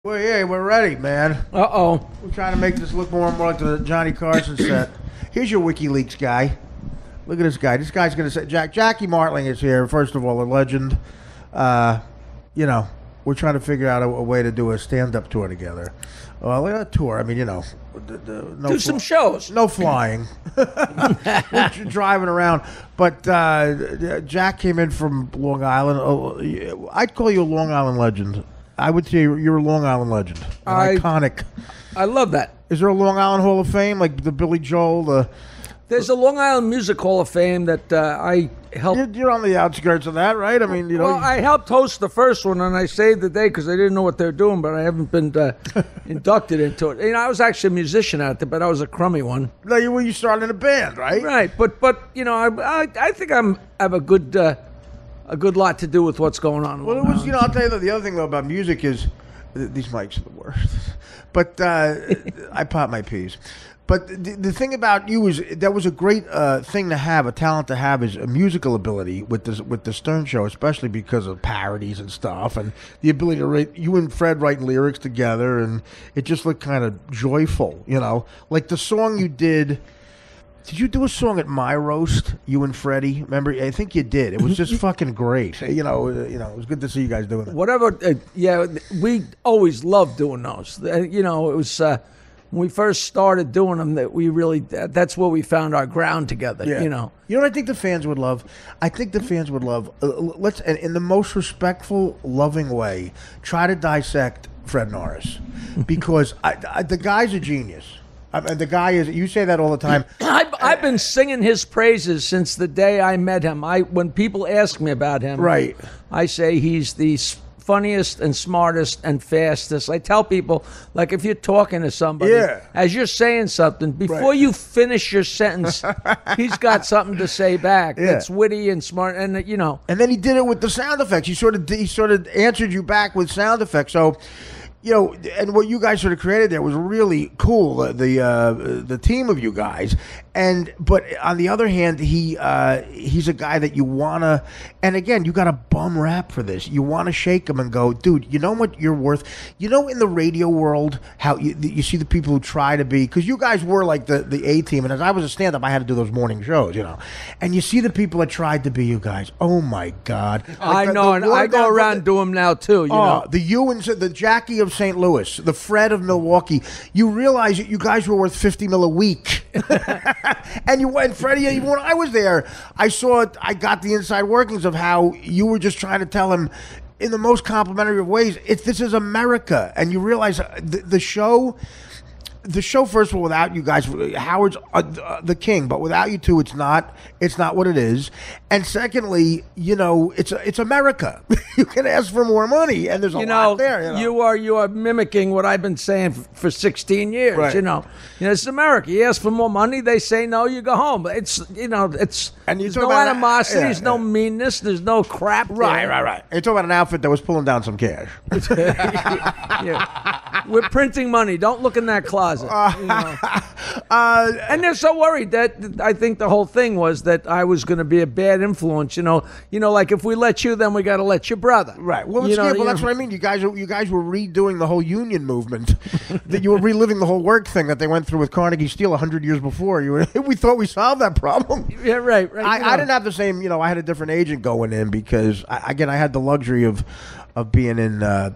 Well, yeah, we're ready, man. Uh-oh. We're trying to make this look more and more like the Johnny Carson set. Here's your WikiLeaks guy. Look at this guy. This guy's going to say, Jackie Martling is here, first of all, a legend. We're trying to figure out a way to do a stand-up tour together. Well, a tour, I mean, no do some shows. No flying. We're driving around. But Jack came in from Long Island. Oh, I'd call you a Long Island legend. I would say you're a Long Island legend. Iconic. I love that. Is there a Long Island Hall of Fame, like the Billy Joel? There's a Long Island Music Hall of Fame that I helped. You're on the outskirts of that, right? I mean, Well, I helped host the first one, and I saved the day because I didn't know what they're doing, but I haven't been inducted into it. I was actually a musician out there, but I was a crummy one. No, you started in a band, right? Right, but I think I have a good lot to do with what's going on. Well, it was, I'll tell you the other thing though about music is these mics are the worst. But I pop my peas. But the thing about you is that was a great thing to have, a talent to have, is a musical ability with the Stern Show, especially because of parodies and stuff, and the ability to write. You and Fred writing lyrics together, and it just looked kind of joyful, like the song you did. Did you do a song at My Roast, you and Freddie? Remember? I think you did. It was just fucking great. It was good to see you guys doing that. Whatever. We always loved doing those. It was. When we first started doing them, that's where we found our ground together. Yeah. You know what I think the fans would love? I think the fans would love, and in the most respectful, loving way, try to dissect Fred Norris. Because the guy's a genius. The guy is, you say that all the time. I've been singing his praises since the day I met him. When people ask me about him, right, I say he's the funniest and smartest and fastest. I tell people, like, if you're talking to somebody, as you're saying something, before you finish your sentence, he's got something to say back that's witty and smart, and And then he did it with the sound effects. He sort of answered you back with sound effects. So, and what you guys sort of created there was really cool. The team of you guys, but on the other hand, he's a guy that you wanna. And again, you got a bum rap for this. You want to shake him and go, dude. You know what you're worth. In the radio world, how you see the people who try to be, because you guys were like the A team, and as I was a stand-up, I had to do those morning shows. And you see the people that tried to be you guys. Oh my God! I know, and I go around do them now too. You know, the Ewans, the Jackie of St. Louis, the Fred of Milwaukee. You realize that you guys were worth $50 million a week, and Freddie. Even when I was there, I got the inside workings of how you were just trying to tell him in the most complimentary of ways. This is America, and you realize the show. The show, first of all, without you guys, Howard's the king, but without you two, it's not what it is. And secondly, it's America. You can ask for more money, and there's a lot there. You are mimicking what I've been saying for 16 years. Right. It's America. You ask for more money, they say no. You go home. It's and there's no animosity, there's no meanness, there's no crap. Right. You're talking about an outfit that was pulling down some cash. We're printing money. Don't look in that closet. And they're so worried that I think the whole thing was that I was going to be a bad influence. Like if we let you, then we got to let your brother. Right. Well, that's what I mean. You guys were redoing the whole union movement. That you were reliving the whole work thing that they went through with Carnegie Steel 100 years before. We thought we solved that problem. Yeah. Right. I didn't have the same. I had a different agent going in because I had the luxury of being in.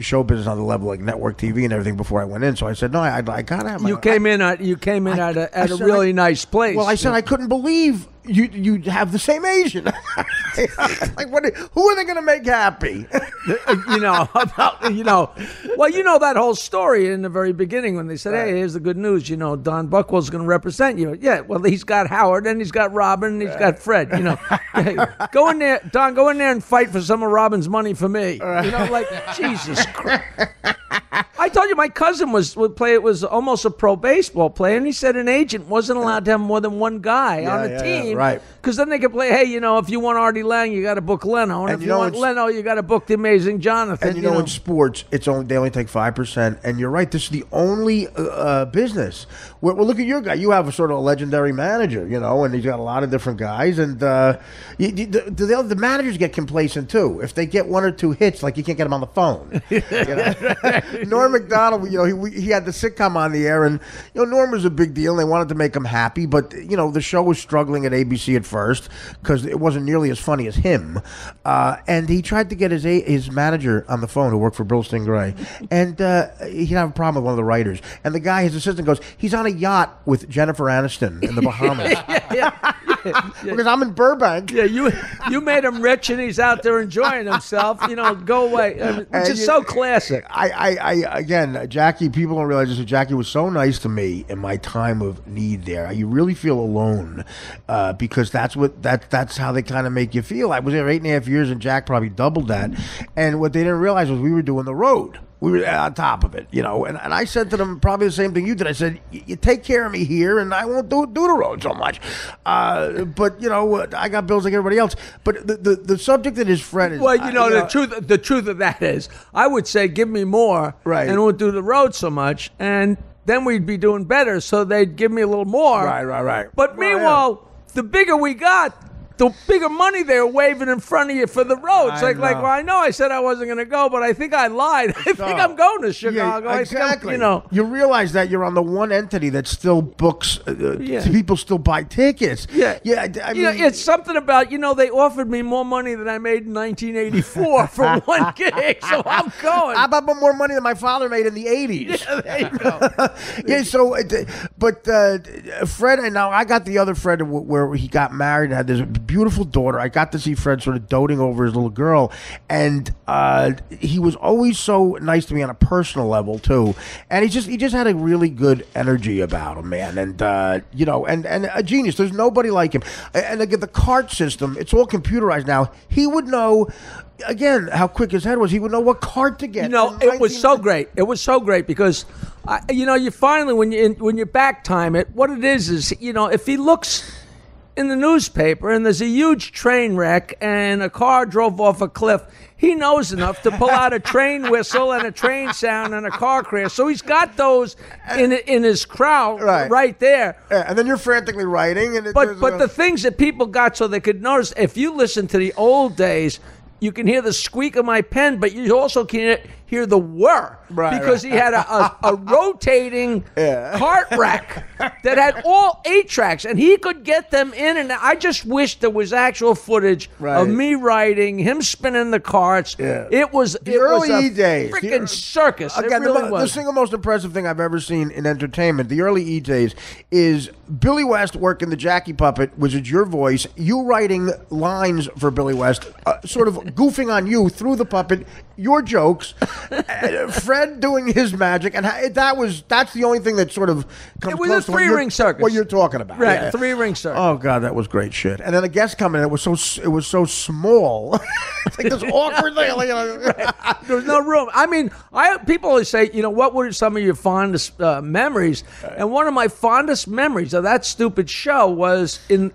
Show business on the level like network TV and everything before I went in. So I said, no, I gotta have my. You came in at a really nice place. Well, I said I couldn't believe you have the same agent. Like what? Who are they going to make happy? Well, that whole story in the very beginting when they said, "Hey, here's the good news. Don Buchwald's going to represent you." Yeah. Well, he's got Howard and he's got Robin and he's got Fred. Hey, go in there, Don. Go in there and fight for some of Robin's money for me. Jesus Christ. I told you you, my cousin was almost a pro baseball player, and he said an agent wasn't allowed to have more than one guy on a team, right? Because then they could play. Hey, if you want Artie Lang, you got to book Leno, and if you want Leno, you got to book the amazing Jonathan. And in sports, they only take 5%. And you're right. This is the only business. Well, look at your guy. You have a sort of a legendary manager, and he's got a lot of different guys. And the managers get complacent too. If they get one or two hits, like you can't get them on the phone. Norm Macdonald, he had the sitcom on the air, and Norm was a big deal. And they wanted to make him happy, but the show was struggling at ABC at first because it wasn't nearly as funny as him. And he tried to get his manager on the phone, who worked for Brillston Gray, and he'd have a problem with one of the writers. And the guy, his assistant, goes, "He's on a yacht with Jennifer Aniston in the Bahamas." Because I'm in Burbank. Yeah, you made him rich, and he's out there enjoying himself. Go away. Which is so classic. Again, Jackie. People don't realize this, but Jackie was so nice to me in my time of need. There, you really feel alone because that's how they kind of make you feel. I was there 8.5 years, and Jack probably doubled that. And what they didn't realize was we were doing the road. We were on top of it, and I said to them probably the same thing you did. I said, you take care of me here, and I won't do the road so much. But, I got bills like everybody else. But the subject that his friend is... Well, the truth of that is, I would say, give me more, right, and won't do the road so much, and then we'd be doing better, so they'd give me a little more. Right. But meanwhile, the bigger we got, the bigger money they were waving in front of you for the road. It's I know I said I wasn't going to go, but I think I lied. I think I'm going to Chicago. Yeah, exactly. You realize that you're on the one entity that still books, people still buy tickets. Yeah. I mean, it's something about, they offered me more money than I made in 1984 for one gig, so I'm going. How about more money than my father made in the 80s? Yeah, there you go. Fred, and now I got the other Fred where he got married and had this beautiful daughter. I got to see Fred sort of doting over his little girl, and he was always so nice to me on a personal level too. And he just had a really good energy about him, man. And and a genius. There's nobody like him. And again, the cart system, it's all computerized now. He would know. Again, how quick his head was. He would know what card to get. It was so great. It was so great because, you finally, when you back time it, what it is, if he looks in the newspaper and there's a huge train wreck and a car drove off a cliff, he knows enough to pull out a train whistle and a train sound and a car crash. So he's got those in his crowd right there. Yeah, and then you're frantically writing. But the things that people got so they could notice, if you listen to the old days, you can hear the squeak of my pen, but you also can hear the whir because he had a rotating cart rack that had all 8 tracks, and he could get them in. And I just wish there was actual footage of me writing, him spinning the carts. Yeah. It was early days, freaking circus. Again, it really was. The single most impressive thing I've ever seen in entertainment, the early E days, is Billy West working the Jackie puppet, which is your voice, you writing lines for Billy West, sort of goofing on you through the puppet, your jokes, Fred doing his magic, and that's the only thing that sort of comes close to a 3-ring circus. What you're talking about, right? Yeah. 3-ring circus. Oh God, that was great shit. And then a guest coming in, it was so small, it's like this awkward thing. There was no room. I mean, people always say, what were some of your fondest memories? And one of my fondest memories of that stupid show was in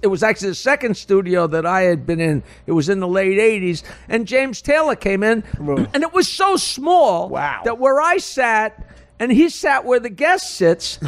it was actually the second studio that I had been in. It was in the late 80s, and James Taylor came in, and it was so small that where I sat and he sat where the guest sits,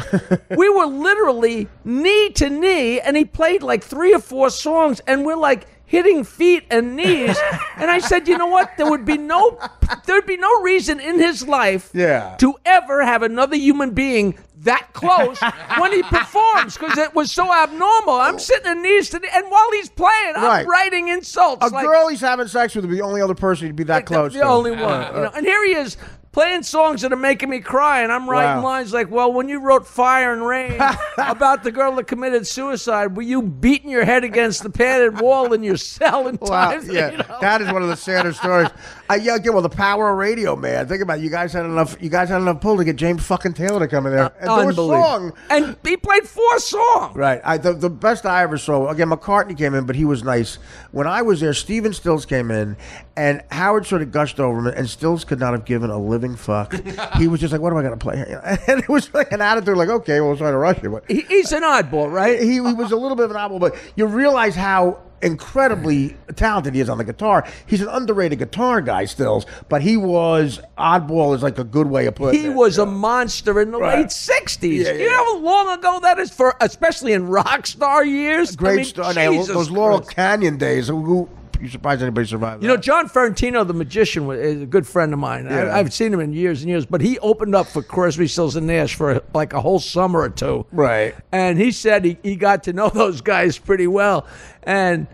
we were literally knee to knee, and he played like 3 or 4 songs, and we're like hitting feet and knees. And I said, you know what? There'd be no reason in his life to ever have another human being that close when he performs, because it was so abnormal. I'm sitting in knees to knee, and while he's playing, I'm writing insults. A girl he's having sex with would be the only other person he'd be that close to. The only one. And here he is, playing songs that are making me cry, and I'm writing lines like, well, when you wrote Fire and Rain about the girl that committed suicide, were you beating your head against the padded wall in your cell in time? That is one of the sadder stories. The power of radio, man. Think about it. You guys had enough pull to get James fucking Taylor to come in there and do a song. And he played 4 songs. Right. The best I ever saw, again, McCartney came in, but he was nice. When I was there, Stephen Stills came in, and Howard sort of gushed over him, and Stills could not have given a living living fuck. He was just like, what am I going to play here? And it was like an attitude like, okay, we'll try to rush you. But he's an oddball, right? He was a little bit of an oddball, but you realize how incredibly talented he is on the guitar. He's an underrated guitar guy still, but he was oddball is like a good way of putting it. He was a monster in the late 60s. You know how long ago that is for, especially in rock star years? Great star. Those Laurel Canyon days. You're surprised anybody survived that. You know, John Ferrantino, the magician, is a good friend of mine. Yeah. I've seen him in years and years, but he opened up for Crosby, Stills, and Nash for like a whole summer or two. Right. And he said he got to know those guys pretty well. And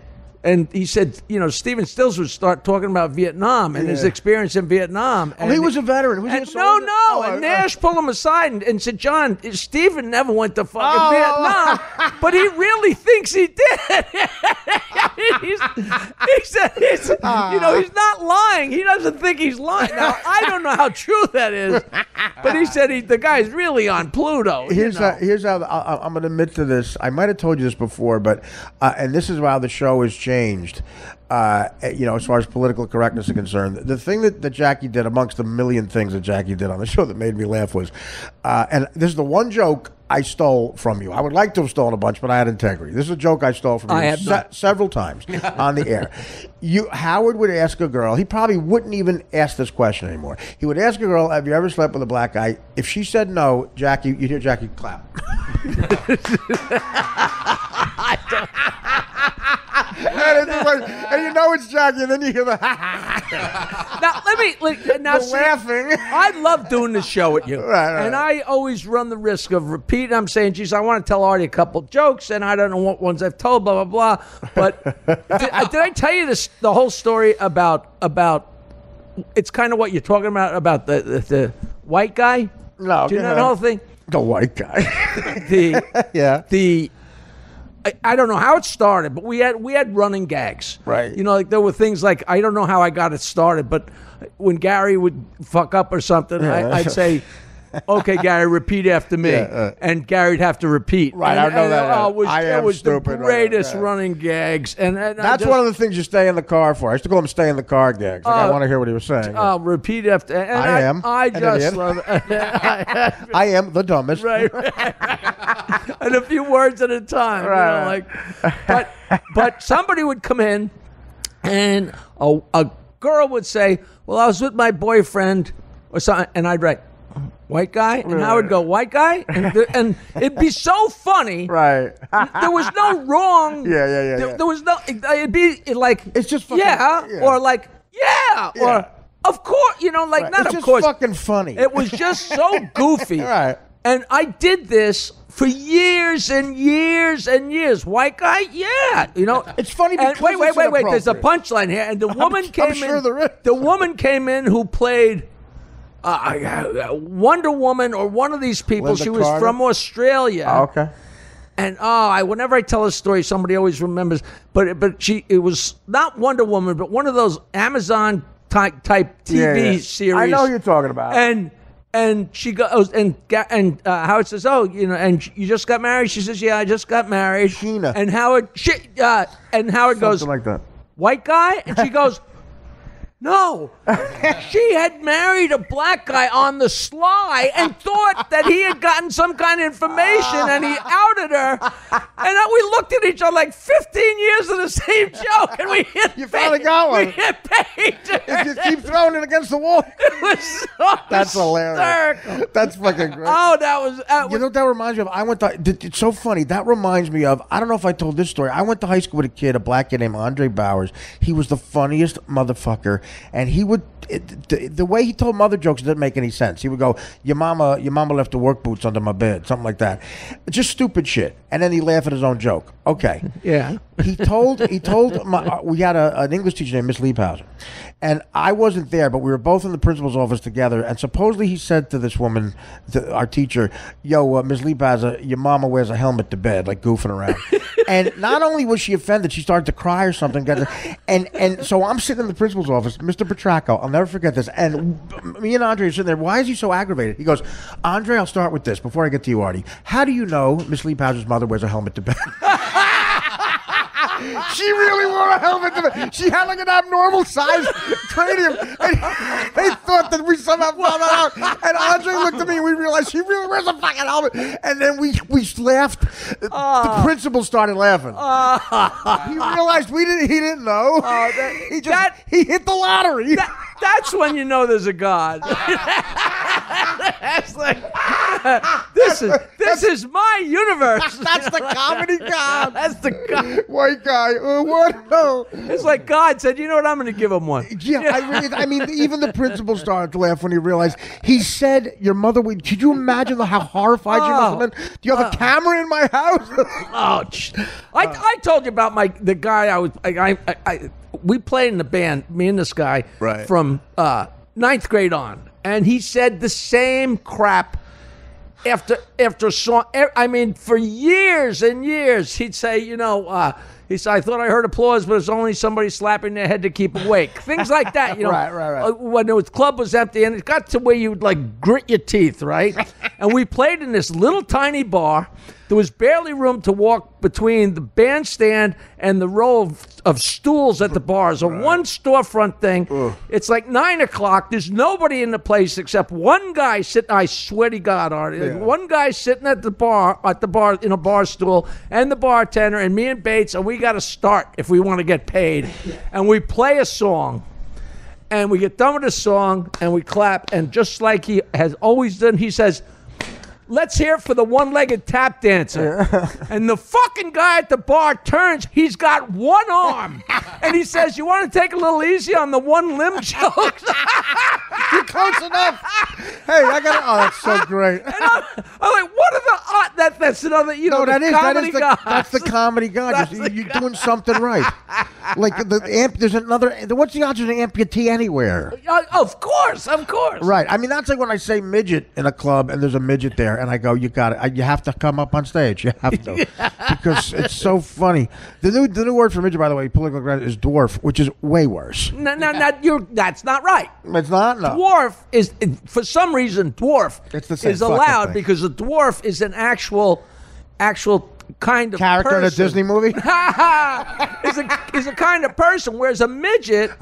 he said, you know, Stephen Stills would start talking about Vietnam and his experience in Vietnam. And he was a veteran. Was he a soldier? And Nash pulled him aside and said, John, Stephen never went to fucking Vietnam, but he really thinks he did. He said, you know, he's not lying. He doesn't think he's lying. Now, I don't know how true that is, but he said the guy's really on Pluto. Here's how I'm going to admit to this. I might have told you this before, but and this is how the show has changed. You know, as far as political correctness is concerned, the thing that Jackie did, amongst a million things that Jackie did on the show that made me laugh, was, and this is the one joke I stole from you. I would like to have stolen a bunch, but I had integrity. This is a joke I stole from you several times on the air. Howard would ask a girl, he probably wouldn't even ask this question anymore. He would ask a girl, have you ever slept with a black guy? If she said no, Jackie, you'd hear Jackie clap. And you know it's Jackie, and then you hear the now laughing. I love doing this show with you, right. And I always run the risk of repeat. I'm saying, geez, I want to tell Artie a couple jokes, and I don't know what ones I've told, blah blah blah. But did I tell you the whole story about? It's kind of what you're talking about the white guy. No, do you know the whole thing? The white guy. I don't know how it started, but we had running gags. Right. You know, like there were things like, I don't know how I got it started, but when Gary would fuck up or something, I'd say, okay, Gary, repeat after me. And Gary'd have to repeat. Right, I know that. It was the greatest running gags. And that's one of the things you stay in the car for. I used to call them stay in the car gags. Like, I want to hear what he was saying. Repeat after. And I just love it. I am the dumbest. Right. And a few words at a time. Right. You know, but somebody would come in and a girl would say, well, I was with my boyfriend or something, and I'd write, white guy, and Howard would go, white guy, and it'd be so funny. Right. There was no wrong. Yeah. There was no. It'd be like, it's just fucking, or like, or of course, you know, like right. not it's of just course. Fucking funny. It was just so goofy. Right. And I did this for years and years and years. White guy, you know. It's funny because wait. There's a punchline here, and the woman came in. The woman came in who played Wonder Woman or one of these people. Linda she was Carter? from Australia. Oh, okay. And whenever I tell a story, somebody always remembers. But it was not Wonder Woman, but one of those Amazon type TV series. I know who you're talking about. And she goes and Howard says, oh, you know, and you just got married. She says, yeah, I just got married. Sheena. And Howard goes, something like that. White guy, and she goes, no, she had married a black guy on the sly and thought that he had gotten some kind of information, and he outed her. And we looked at each other like 15 years of the same joke, and we hit. You finally got one. We hit page. If you keep throwing it against the wall. It was so That's hilarious. That's fucking great. Oh, that was you know what that reminds me of? It's so funny. That reminds me of, I don't know if I told this story. I went to high school with a black kid named Andre Bowers. He was the funniest motherfucker. And he would, the way he told mother jokes didn't make any sense. He would go, your mama left the work boots under my bed, something like that. Just stupid shit. And then he'd laugh at his own joke. Okay. Yeah. He told we had an English teacher named Miss Liebhauser. And I wasn't there, but we were both in the principal's office together. And supposedly he said to this woman, our teacher, yo, Miss Liebhauser, your mama wears a helmet to bed, like goofing around. And not only was she offended, she started to cry or something. And so I'm sitting in the principal's office, Mr. Petracco, I'll never forget this. And me and Andre are sitting there. Why is he so aggravated? He goes, Andre, I'll start with this before I get to you, Artie. How do you know Miss Liebhauser's mother wears a helmet to bed? She really wore a helmet. She had like an abnormal sized cranium, and they thought that we somehow found that out. And Andre looked at me, and we realized she really wears a fucking helmet. And then we laughed. The principal started laughing. He realized he didn't know. He hit the lottery. That's when you know there's a God. That's like, this is my universe. That's the comedy God. That's the God. White guy. What? No. It's like God said, you know what? I'm going to give him one. Yeah, I mean, even the principal started to laugh when he realized. He said, your mother, could you imagine how horrified you must have been? Do you have a camera in my house? I told you about the guy we played in the band, me and this guy, from ninth grade on. And he said the same crap after a song. I mean, for years and years, he'd say, he said, I thought I heard applause, but it's only somebody slapping their head to keep awake. Things like that, Right. When the club was empty, and it got to where you'd like grit your teeth, right? And we played in this little tiny bar. There was barely room to walk between the bandstand and the row of stools at the bar. So one storefront thing. It's like 9 o'clock. There's nobody in the place except one guy sitting. I swear to God, Artie, one guy sitting at the bar in a bar stool, and the bartender, and me and Bates, and we got to start if we want to get paid. And we play a song. And we get done with the song, and we clap, and just like he has always done, he says, let's hear it for the one-legged tap dancer. And the fucking guy at the bar turns. He's got one arm. And he says, you want to take a little easy on the one limb jokes? You're close enough. Hey, that's so great. And I'm like, what are the that's another, that's the comedy God. You're doing something right. Like there's another. What's the odds of an amputee anywhere? Of course. Right. I mean, that's like when I say midget in a club and there's a midget there, and I go, you got it. You have to come up on stage. You have to, because it's so funny. The new word for midget, by the way, politically correct, is dwarf, which is way worse. No, that's not right. It's not. No. Dwarf is, for some reason, it's the same is allowed because a dwarf is an actual kind of character person. in a Disney movie. is a kind of person, whereas a midget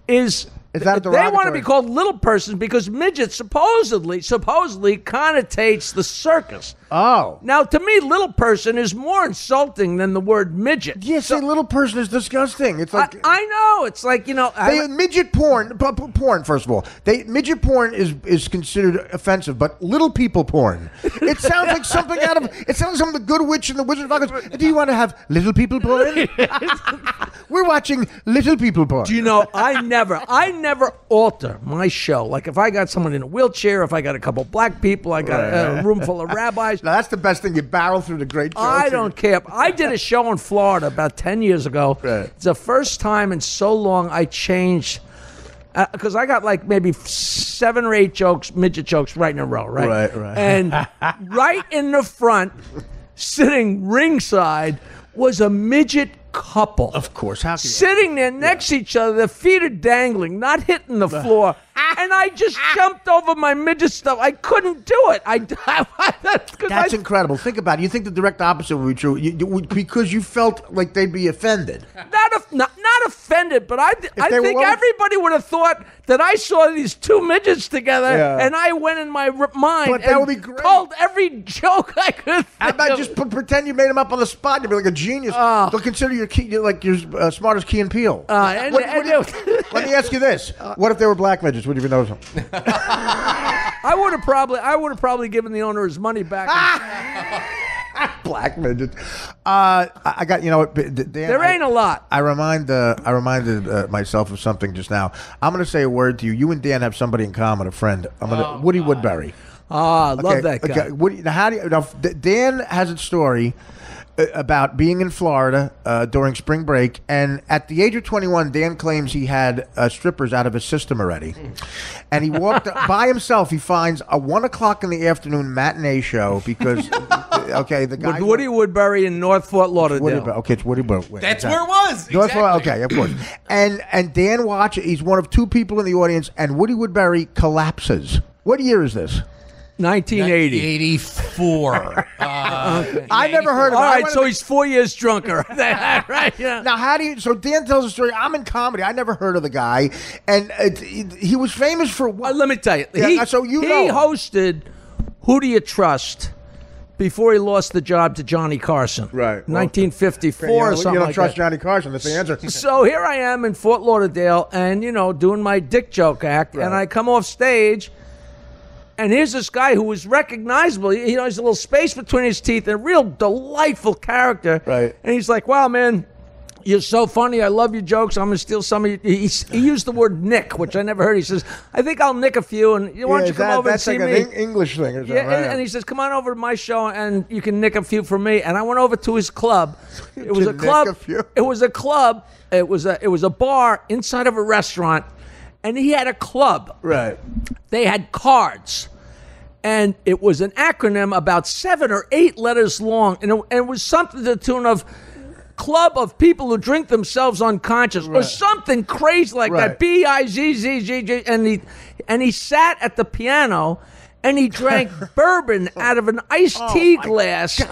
is that they want to be called little persons because midget supposedly connotates the circus. Oh. Now, to me, little person is more insulting than the word midget. Yes, a little person is disgusting. It's like I know. It's like, midget porn. First of all, midget porn is considered offensive, but little people porn. It sounds like something It sounds like the Good Witch and the Wizard of Oz. Do you want to have little people porn? We're watching little people porn. Do you know? I never alter my show. Like if I got someone in a wheelchair, if I got a couple black people, I got a room full of rabbis. Now that's the best thing. You barrel through the great jokes. I don't care. I did a show in Florida about 10 years ago. It's the first time in so long I changed, because I got like maybe 7 or 8 midget jokes right in a row, right? Right. And right in the front, sitting ringside, was a midget couple. Of course. How can you? Sitting there next to each other, their feet are dangling, not hitting the floor. And I just jumped over my midget stuff. I couldn't do it. That's incredible. Think about it. You think the direct opposite would be true because you felt like they'd be offended. Not offended, but I think everybody would have thought that I saw these 2 midgets together, and I went in my mind but that would be great. Called every joke I could think How about of. just pretend you made them up on the spot? You'd be like a genius. They'll consider you you're smart as Key and Peele. Let me ask you this: what if they were black midgets? Would you even notice them? I would have probably given the owner his money back. Black midgets. I got Dan, there ain't a lot. I reminded myself of something just now. I'm going to say a word to you. You and Dan have somebody in common, a friend. Woody Woodbury. Love that guy. Okay. Dan has a story about being in Florida during spring break, and at the age of 21, Dan claims he had strippers out of his system already. And he walked by himself. He finds a 1 o'clock in the afternoon matinee show because, the guy... With Woody Woodbury in North Fort Lauderdale. It's Woody Woodbury. That's where it was. North Fort, okay, of course. And Dan watches. He's one of 2 people in the audience, and Woody Woodbury collapses. What year is this? 1980. 84. I never heard of it. All right, so he's 4 years drunker. Right? Yeah. Now, how do you? So Dan tells a story. I'm in comedy. I never heard of the guy, and he was famous for what? Let me tell you. Yeah, so you he know. hosted Who Do You Trust before he lost the job to Johnny Carson. Right. 1954 Well, or something you don't like trust that. Johnny Carson. That's the answer. So here I am in Fort Lauderdale, and doing my dick joke act, and I come off stage, and here's this guy who was recognizable. He's a little space between his teeth, and a real delightful character. Right. And he's like, "Wow, man, you're so funny. I love your jokes. I'm gonna steal some of you." He used the word "nick," which I never heard. He says, "I think I'll nick a few, and why don't you come over and see me?" me?" That's like an English thing, or something. Yeah, right? and he says, "Come on over to my show, and you can nick a few from me." And I went over to his club. It was a nick club. a few? It was a club. It was a bar inside of a restaurant, and he had a club. Right. They had cards, and it was an acronym about 7 or 8 letters long, and it was something to the tune of Club of People Who Drink Themselves Unconscious, or something crazy like that. BIZZGG, and he sat at the piano. And he drank bourbon out of an iced tea glass,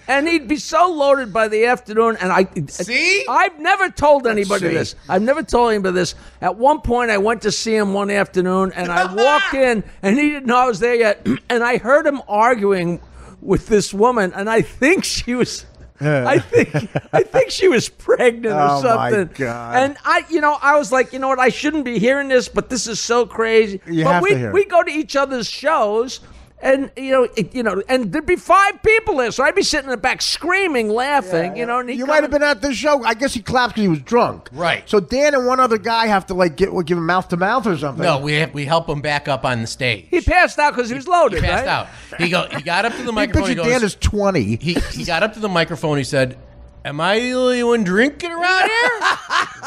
and he'd be so loaded by the afternoon. And I've never told anybody this. I've never told anybody this. At one point, I went to see him one afternoon, and I walked in, and he didn't know I was there yet. And I heard him arguing with this woman, and I think she was. I think she was pregnant or something. Oh my God. And I was like, you know what? I shouldn't be hearing this, but this is so crazy. You but have to hear it. we go to each other's shows. And and there'd be 5 people there, so I'd be sitting in the back screaming, laughing. And you might have been at the show. I guess he clapped because he was drunk. Right. So Dan and one other guy have to give him mouth to mouth or something. No, we help him back up on the stage. He passed out because he was loaded. He passed right? out. He got up to the I microphone. picture Dan is 20. He got up to the microphone. He said, "Am I the only one drinking around here?"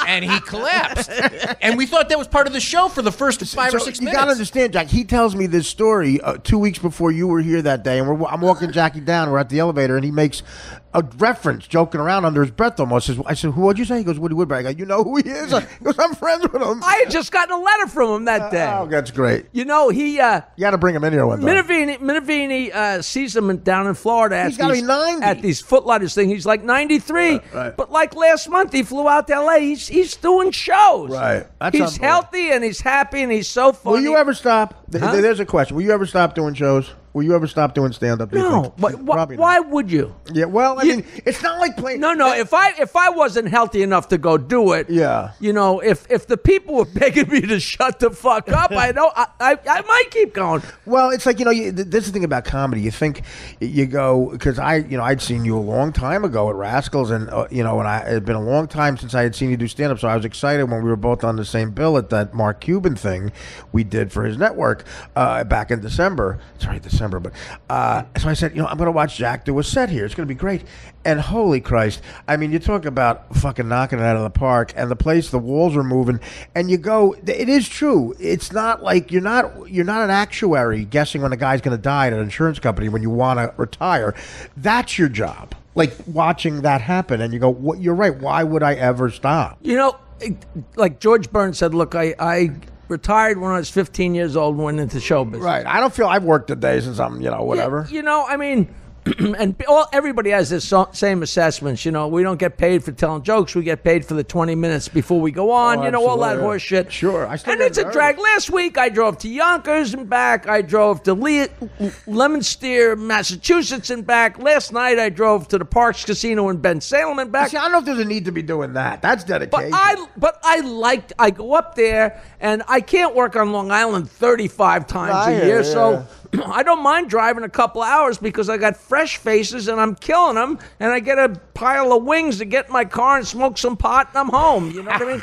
And he collapsed. And we thought that was part of the show for the first 5 or 6 minutes. You got to understand, Jack. He tells me this story 2 weeks before you were here that day, and I'm walking Jackie down. We're at the elevator, and he makes a reference, joking around under his breath almost. I said, "What'd you say?" He goes, "Woody Woodbury." I go, "You know who he is?" He goes, "I'm friends with him." I had just gotten a letter from him that day. Oh, that's great. He You got to bring him in here one time. Minavini sees him down in Florida. He's gotta be 90. At these Footlighters thing. He's like 93. Right. But like last month, he flew out to L.A. He's doing shows. Right. That's he's unbelievable. healthy and he's happy and he's so funny. Will you ever stop? Huh? There's a question. Will you ever stop doing shows? Will you ever stop doing stand-up? do you No. think? Probably not. Why would you? Yeah, well, I mean, it's not like playing. No. If I wasn't healthy enough to go do it, Yeah. If the people were begging me to shut the fuck up, I might keep going. Well, it's like, this is the thing about comedy. You think you go, because I'd seen you a long time ago at Rascals, and and it had been a long time since I had seen you do stand-up, so I was excited when we were both on the same bill at that Mark Cuban thing we did for his network back in December. Sorry, December, but so I said, I'm going to watch Jack do a set here. It's going to be great. And holy Christ, I mean, you talk about fucking knocking it out of the park, and the walls are moving, and you go, it is true. It's not like you're not an actuary guessing when a guy's going to die at an insurance company when you want to retire. That's your job. Like watching that happen, and you go, you're right. Why would I ever stop? Like George Burns said, look, I retired when I was 15 years old and went into show business. Right. I don't feel I've worked a day since I'm, whatever. I mean, and everybody has this same assessments. We don't get paid for telling jokes. We get paid for the 20 minutes before we go on. All that horse shit. Sure. And it's a drag. Last week, I drove to Yonkers and back. I drove to Leominster, Massachusetts and back. Last night, I drove to the Parks Casino in Ben Salem and back. See, I don't know if there's a need to be doing that. That's dedication. But I go up there, and I can't work on Long Island 35 times a year, so I don't mind driving a couple hours because I got fresh faces and I'm killing them, and I get a pile of wings to get in my car and smoke some pot, and I'm home. You know what I mean?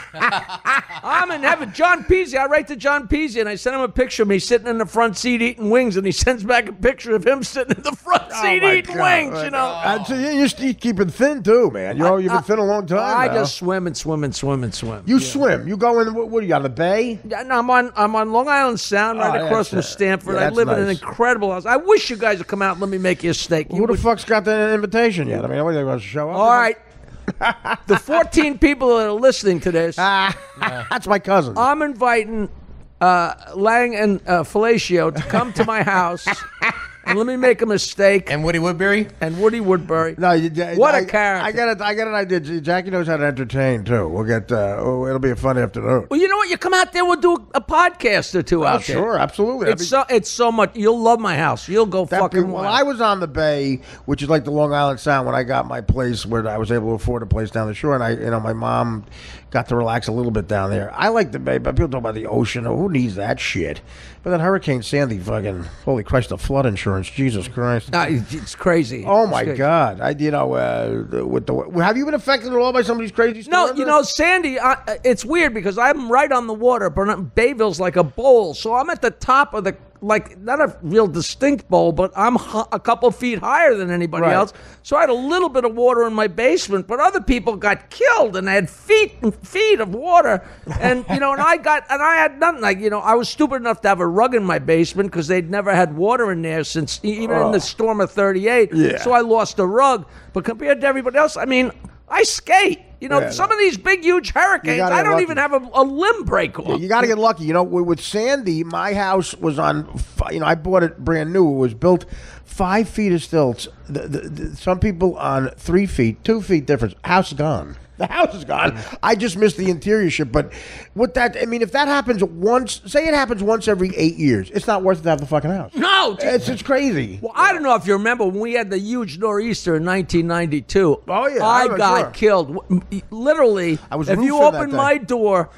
I'm in heaven. John Peasy, I write to John Peasy, and I send him a picture of me sitting in the front seat eating wings, and he sends back a picture of him sitting in the front seat eating wings, So you're keeping thin, too, man. You've been thin a long time I now. just swim and swim and swim and swim. You swim. You go in, what are you, on the bay? Yeah, no, I'm on Long Island Sound, right across from Stamford. I live in an incredible house. I wish you guys would come out and let me make you a steak. Who the fuck's got the invitation yet? I mean, what, they want to show up? All right. The 14 people that are listening to this, that's my cousin. I'm inviting Lang and Fellatio to come to my house And let me make a mistake. And Woody Woodbury. And Woody Woodbury. No, what a character! I got an idea. Jackie knows how to entertain too. We'll get. It'll be a fun afternoon. Well, you know what? You come out there, we'll do a podcast or two out there. Sure, absolutely. It's so much. You'll love my house. You'll go fucking wild. When I was on the Bay, which is like the Long Island Sound, when I got my place where I was able to afford a place down the shore, and my mom got to relax a little bit down there. I like the Bay, but people talk about the ocean. Oh, who needs that shit? But then Hurricane Sandy, fucking holy Christ, the flood insurance, Jesus Christ, it's crazy. Oh my God, have you been affected at all by some of these crazy stories? No, Sandy, it's weird because I'm right on the water, but Bayville's like a bowl, so I'm at the top of the, like, not a real distinct bowl, but I'm a couple feet higher than anybody else. So I had a little bit of water in my basement, but other people got killed and had feet and feet of water. And, and I had nothing. Like, I was stupid enough to have a rug in my basement because they'd never had water in there since even in the storm of 38. Yeah. So I lost a rug. But compared to everybody else, I mean, I skate. Some of these big, huge hurricanes, I don't even have a limb break off. Yeah, you got to get lucky. With Sandy, my house was on, I bought it brand new. It was built 5 feet of stilts. Some people on 3 feet, 2 feet difference. House gone. The house is gone. I just missed the interior shit. But with that, I mean, if that happens once, say it happens once every 8 years, it's not worth it to have the fucking house. No, it's crazy. Well, I don't know if you remember when we had the huge nor'easter in 1992. Oh yeah, I got killed. Literally, if you opened my door,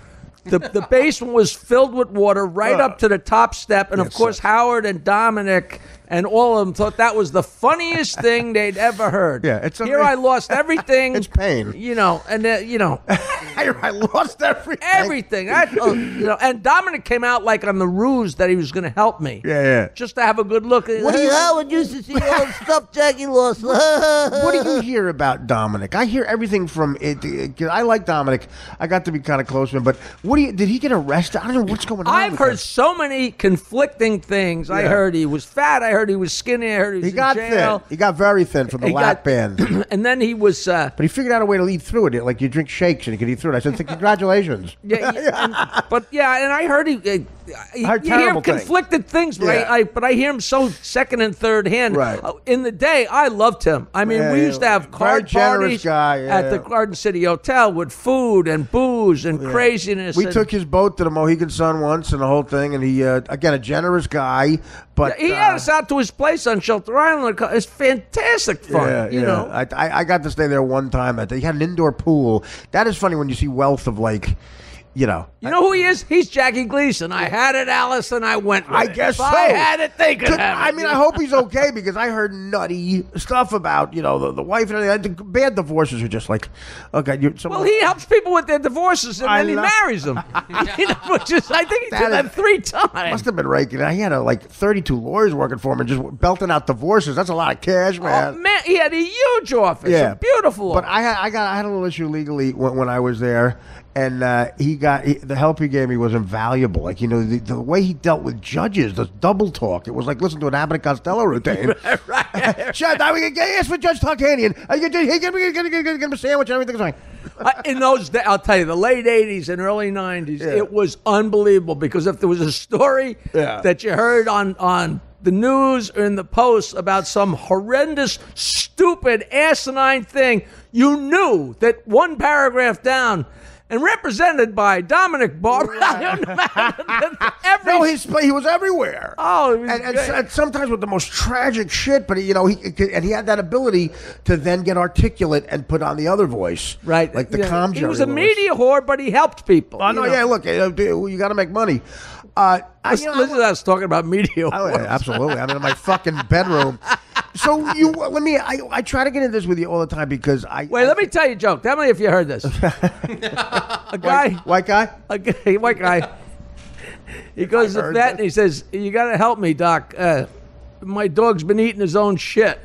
the basement was filled with water right up to the top step, and of course Howard and Dominic and all of them thought that was the funniest thing they'd ever heard. Yeah, it's here. I lost everything. It's pain, and I lost everything. Everything, and Dominic came out like on the ruse that he was going to help me. Yeah, just to have a good look. Howard used to see all the stuff Jackie lost. What do you hear about Dominic? I hear everything from it. I like Dominic. I got to be kind of close with him, but did he get arrested? I don't know what's going on. I've heard so many conflicting things. Yeah. I heard he was fat. I heard he was skinny. I heard he got in jail. Thin. He got very thin from the lap band. And then he was. But he figured out a way to eat through it. Like you drink shakes and you can eat through it. I said, congratulations. Yeah. And I heard he. You hear conflicted things, but I hear him so second and third hand. Right. In the day, I loved him. I mean, we used to have card parties at the Garden City Hotel with food and booze and craziness. We took his boat to the Mohegan Sun once and the whole thing, and he, again, a generous guy. But he had us out to his place on Shelter Island. It's fantastic fun. You know, I got to stay there one time. He had an indoor pool. That is funny when you see wealth of like. You know who he is? He's Jackie Gleason. I had it, Alice, and I went with I guess so. I had it, they could have it. I mean, I hope he's okay because I heard nutty stuff about, the wife and everything. Bad divorces are just like, okay. Well, he helps people with their divorces, and then he marries them. Which is, I think he did that 3 times. Must have been raking. He had 32 lawyers working for him and just belting out divorces. That's a lot of cash, man. Oh, man, he had a huge office. Yeah. A beautiful office. But I had a little issue legally when I was there. And the help he gave me was invaluable. Like, the way he dealt with judges, the double talk. It was like listening to an Abbott and Costello routine. Right. Shut up. We can ask for Judge Tarkanian. He give him a sandwich and everything's fine. In those days, I'll tell you, the late 80s and early 90s, it was unbelievable because if there was a story that you heard on the news or in the Post about some horrendous, stupid, asinine thing, you knew that one paragraph down and represented by Dominic Barber. He was everywhere. Oh, and sometimes with the most tragic shit. But he had that ability to then get articulate and put on the other voice, right? Like the calm. He was a media whore, but he helped people. Oh no, look, you got to make money. Listen to us talking about media. Oh, yeah, absolutely. I'm in my fucking bedroom. So I try to get into this with you all the time because let me tell you a joke. Tell me if you heard this. A guy, white guy, white guy. He goes to the vet and he says, "You got to help me, doc. My dog's been eating his own shit."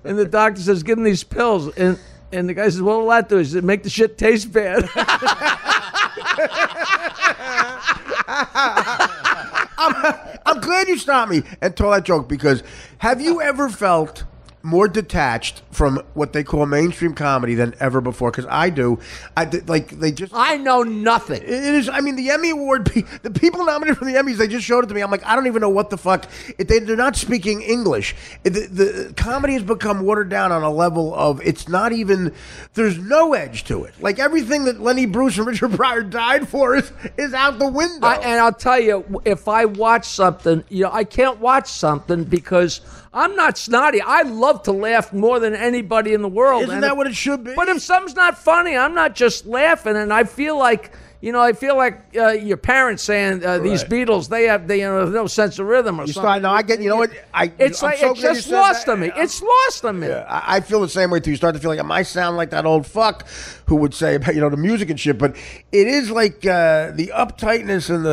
And the doctor says, "Give him these pills." And the guy says, "What will that do?" He said, "Make the shit taste bad." I'm glad you stopped me and told that joke because have you ever felt more detached from what they call mainstream comedy than ever before. Because I do. I know nothing. It is. I mean, the Emmy Award, the people nominated for the Emmys, they just showed it to me. I'm like, I don't even know what the fuck. They're not speaking English. The comedy has become watered down on a level of it's not even. There's no edge to it. Like everything that Lenny Bruce and Richard Pryor died for is out the window. And I'll tell you, if I watch something, I can't watch something because I'm not snotty. I love to laugh more than anybody in the world. Isn't that what it should be? But if something's not funny, I'm not just laughing, and I feel like. Your parents saying these Beatles, they have no sense of rhythm or something. No, I get. You know what? It's just lost on me. It's lost on me. Yeah, I feel the same way too. You start to feel like I might sound like that old fuck who would say about the music and shit. But it is like the uptightness and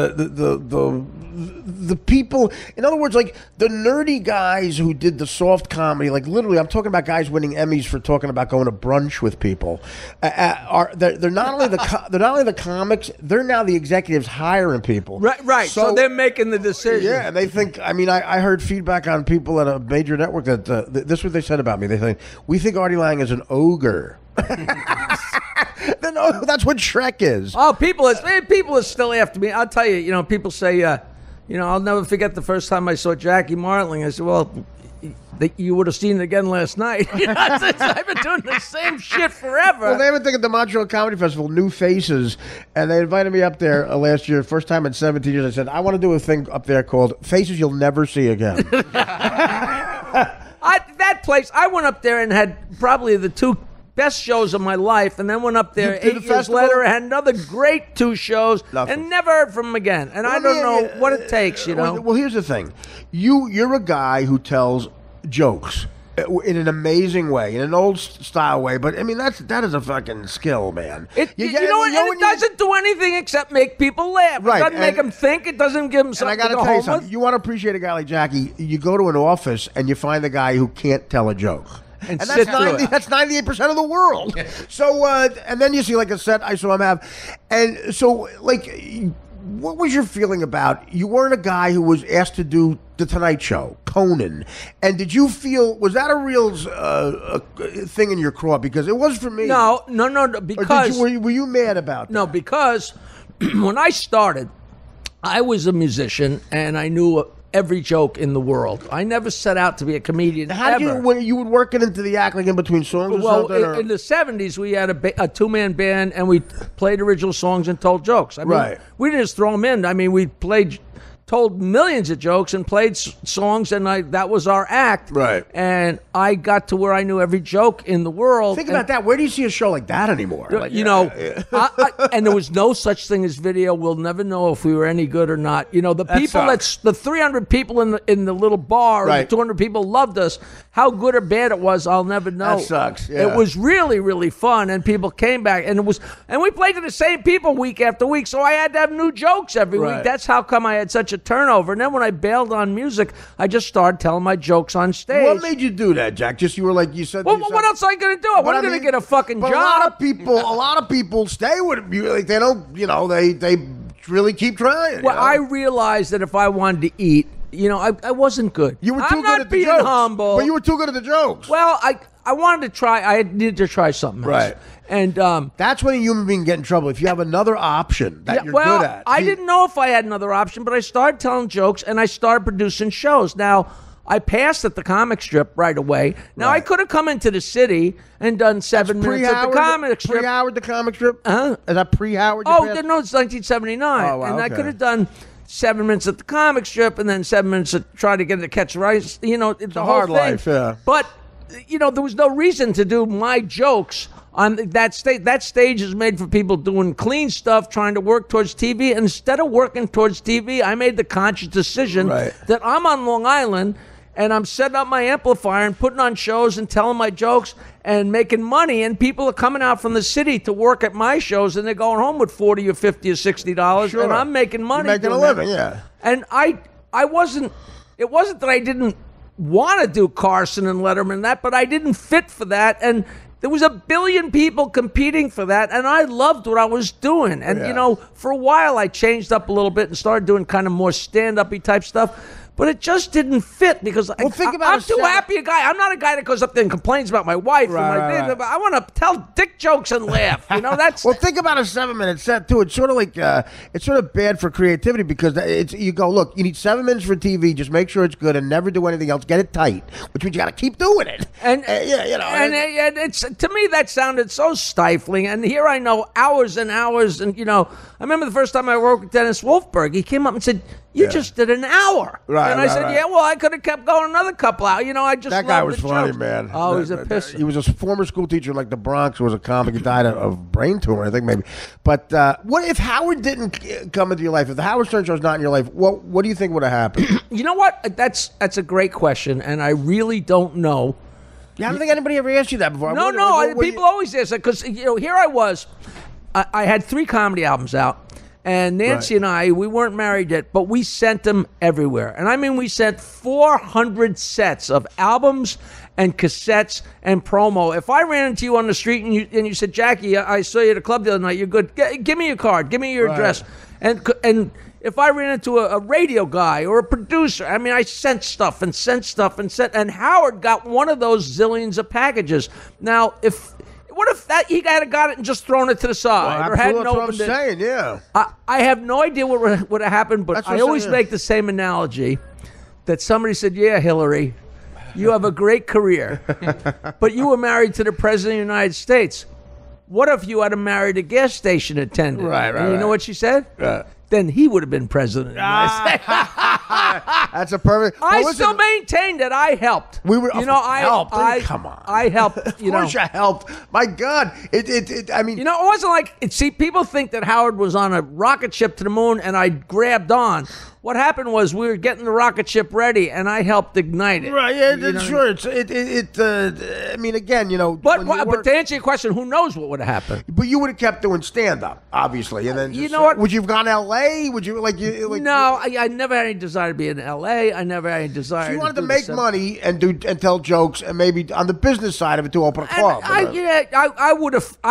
the people. In other words, like the nerdy guys who did the soft comedy. Like literally, I'm talking about guys winning Emmys for talking about going to brunch with people. They're not only the comics. They're now the executives hiring people. Right. So they're making the decision. Yeah, and they think. I mean, I heard feedback on people at a major network that this is what they said about me. They think we think Artie Lang is an ogre. Then that's what Shrek is. Oh, people are still after me. I'll tell you. People say, I'll never forget the first time I saw Jackie Martling. I said, well. You would have seen it again last night. I've been doing the same shit forever. Well, they have a thing at the Montreal Comedy Festival, New Faces, and they invited me up there last year, first time in 17 years. I said, I want to do a thing up there called Faces You'll Never See Again. That place, I went up there and had probably the two best shows of my life, and then went up there 8 years later and had another great 2 shows. Nothing. And never heard from them again. And I don't know what it takes, Well, here's the thing. You're a guy who tells jokes in an amazing way, in an old style way, but I mean that is a fucking skill, man. It doesn't do anything except make people laugh. Right, It doesn't make them think. It doesn't give them something and I to go tell you home something. with. You want to appreciate a guy like Jackie, you go to an office and you find the guy who can't tell a joke. And that's 98% of the world. So, and then you see like a set I saw him have. And so, like, what was your feeling about, you weren't a guy who was asked to do The Tonight Show, Conan. And did you feel, was that a real thing in your craw? Because it was for me. No, because. Were you mad about that? No, because when I started, I was a musician and I knew every joke in the world. I never set out to be a comedian. How did you would work it into the act, like in between songs or something? Well, in the 70s, we had a 2-man band, and we played original songs and told jokes. I mean, we didn't just throw them in. I mean, we told millions of jokes and played songs, and that was our act. Right. And I got to where I knew every joke in the world. Think about that. Where do you see a show like that anymore? And there was no such thing as video. We'll never know if we were any good or not. The 300 people in the little bar, the 200 people loved us. How good or bad it was, I'll never know. That sucks. Yeah. It was really, really fun, and people came back, and we played to the same people week after week, so I had to have new jokes every week. That's how come I had such a turnover. And then when I bailed on music, I just started telling my jokes on stage. What made you do that, Jack? Just you said. Well, what else am I going to do? I'm going to get a fucking job. A lot of people stay with you. Like they don't. They really keep trying. Well, I realized that if I wanted to eat, I wasn't good. You were too good at the jokes. I'm not being humble. But you were too good at the jokes. Well, I wanted to try. I needed to try something else. Right. And that's when a human being get in trouble. If you have another option that you're good at. I didn't know if I had another option, but I started telling jokes and I started producing shows. Now, I passed at the comic strip right away. Now, I could have come into the city and done 7 minutes at the comic strip. Pre-Howard, the comic strip? Huh? Is that pre-Howard? Oh, no, it's 1979. Oh, wow, and I could have done 7 minutes at the comic strip and then 7 minutes to try to get it to Catch Rice. It's a hard life, yeah. But, there was no reason to do my jokes on that stage. That stage is made for people doing clean stuff, trying to work towards TV. And instead of working towards TV, I made the conscious decision that I'm on Long Island and I'm setting up my amplifier and putting on shows and telling my jokes and making money. And people are coming out from the city to work at my shows, and they're going home with $40 or $50 or $60, sure. and I'm making money. You're making a living, yeah. And I wasn't. It wasn't that I didn't want to do Carson and Letterman and that, but I didn't fit for that. And there was 1 billion people competing for that, and I loved what I was doing. And, for a while I changed up a little bit and started doing kind of more stand-up-y type stuff. but it just didn't fit because think about I'm too happy a guy. I'm not a guy that goes up there and complains about my wife. Right. I want to tell dick jokes and laugh. That's well. Think about a 7-minute set too. It's sort of like it's sort of bad for creativity because you go look. You need 7 minutes for TV. Just make sure it's good and never do anything else. Get it tight, which means you got to keep doing it. And it's to me that sounded so stifling. And here I know hours and hours. And I remember the first time I worked with Dennis Wolfberg. He came up and said, "You just did an hour." Right. And I said, "Yeah, well, I could have kept going another couple hours." I just that guy was the funny, jokes. man. Oh, he's a pisser. He was a former school teacher, like the Bronx, who was a comic. He died of brain tumor, I think, maybe. But what if Howard didn't come into your life? If the Howard Stern show's not in your life, what do you think would have happened? You know what? That's a great question, and I really don't know. Yeah, I don't think anybody ever asked you that before. No. People always ask that because here I was. I had 3 comedy albums out. And Nancy and I, we weren't married yet, but we sent them everywhere. And I mean, we sent 400 sets of albums and cassettes and promo. If I ran into you on the street and you said, "Jackie, I saw you at a club the other night. You're good. Give me your card. Give me your address." And if I ran into a radio guy or a producer, I mean, I sent stuff. And Howard got one of those zillions of packages. Now, what if that he had got it and just thrown it to the side or hadn't opened it? That's what I'm saying, yeah. I have no idea what would have happened, but I always make the same analogy that somebody said, "Yeah, Hillary, you have a great career, but you were married to the President of the United States. What if you had married a gas station attendant?" Right. And you know what she said? Then he would have been president of the United States. That's a perfect. I still maintain that I helped. We were, I helped. Come on, I helped. Of course, you helped. My God, I mean, it wasn't like. See, people think that Howard was on a rocket ship to the moon, and I grabbed on. What happened was we were getting the rocket ship ready, and I helped ignite it. Right? Yeah, sure. I mean, again, But to answer your question, who knows what would have happened? But you would have kept doing stand up, obviously, and then what? Would you have gone to L.A.? Would you like? No, I never had any desire to be in L.A. I never had any desire. So you wanted to make money and tell jokes, and maybe on the business side of it to open a club. I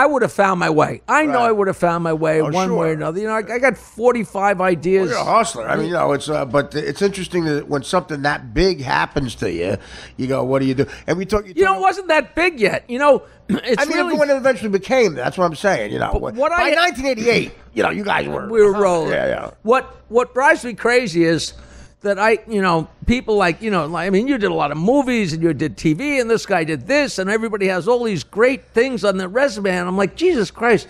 would have found my way. I know I would have found my way one way or another. I got 45 ideas. Well, you're a hustler. I mean, but it's interesting that when something that big happens to you, you go, "What do you do?" And we talk. It wasn't that big yet. It's when it eventually became. That's what I'm saying. By 1988, you guys we were rolling. Yeah. What drives me crazy is that people like, you did a lot of movies and you did TV and this guy did this and everybody has all these great things on their resume. And I'm like, Jesus Christ,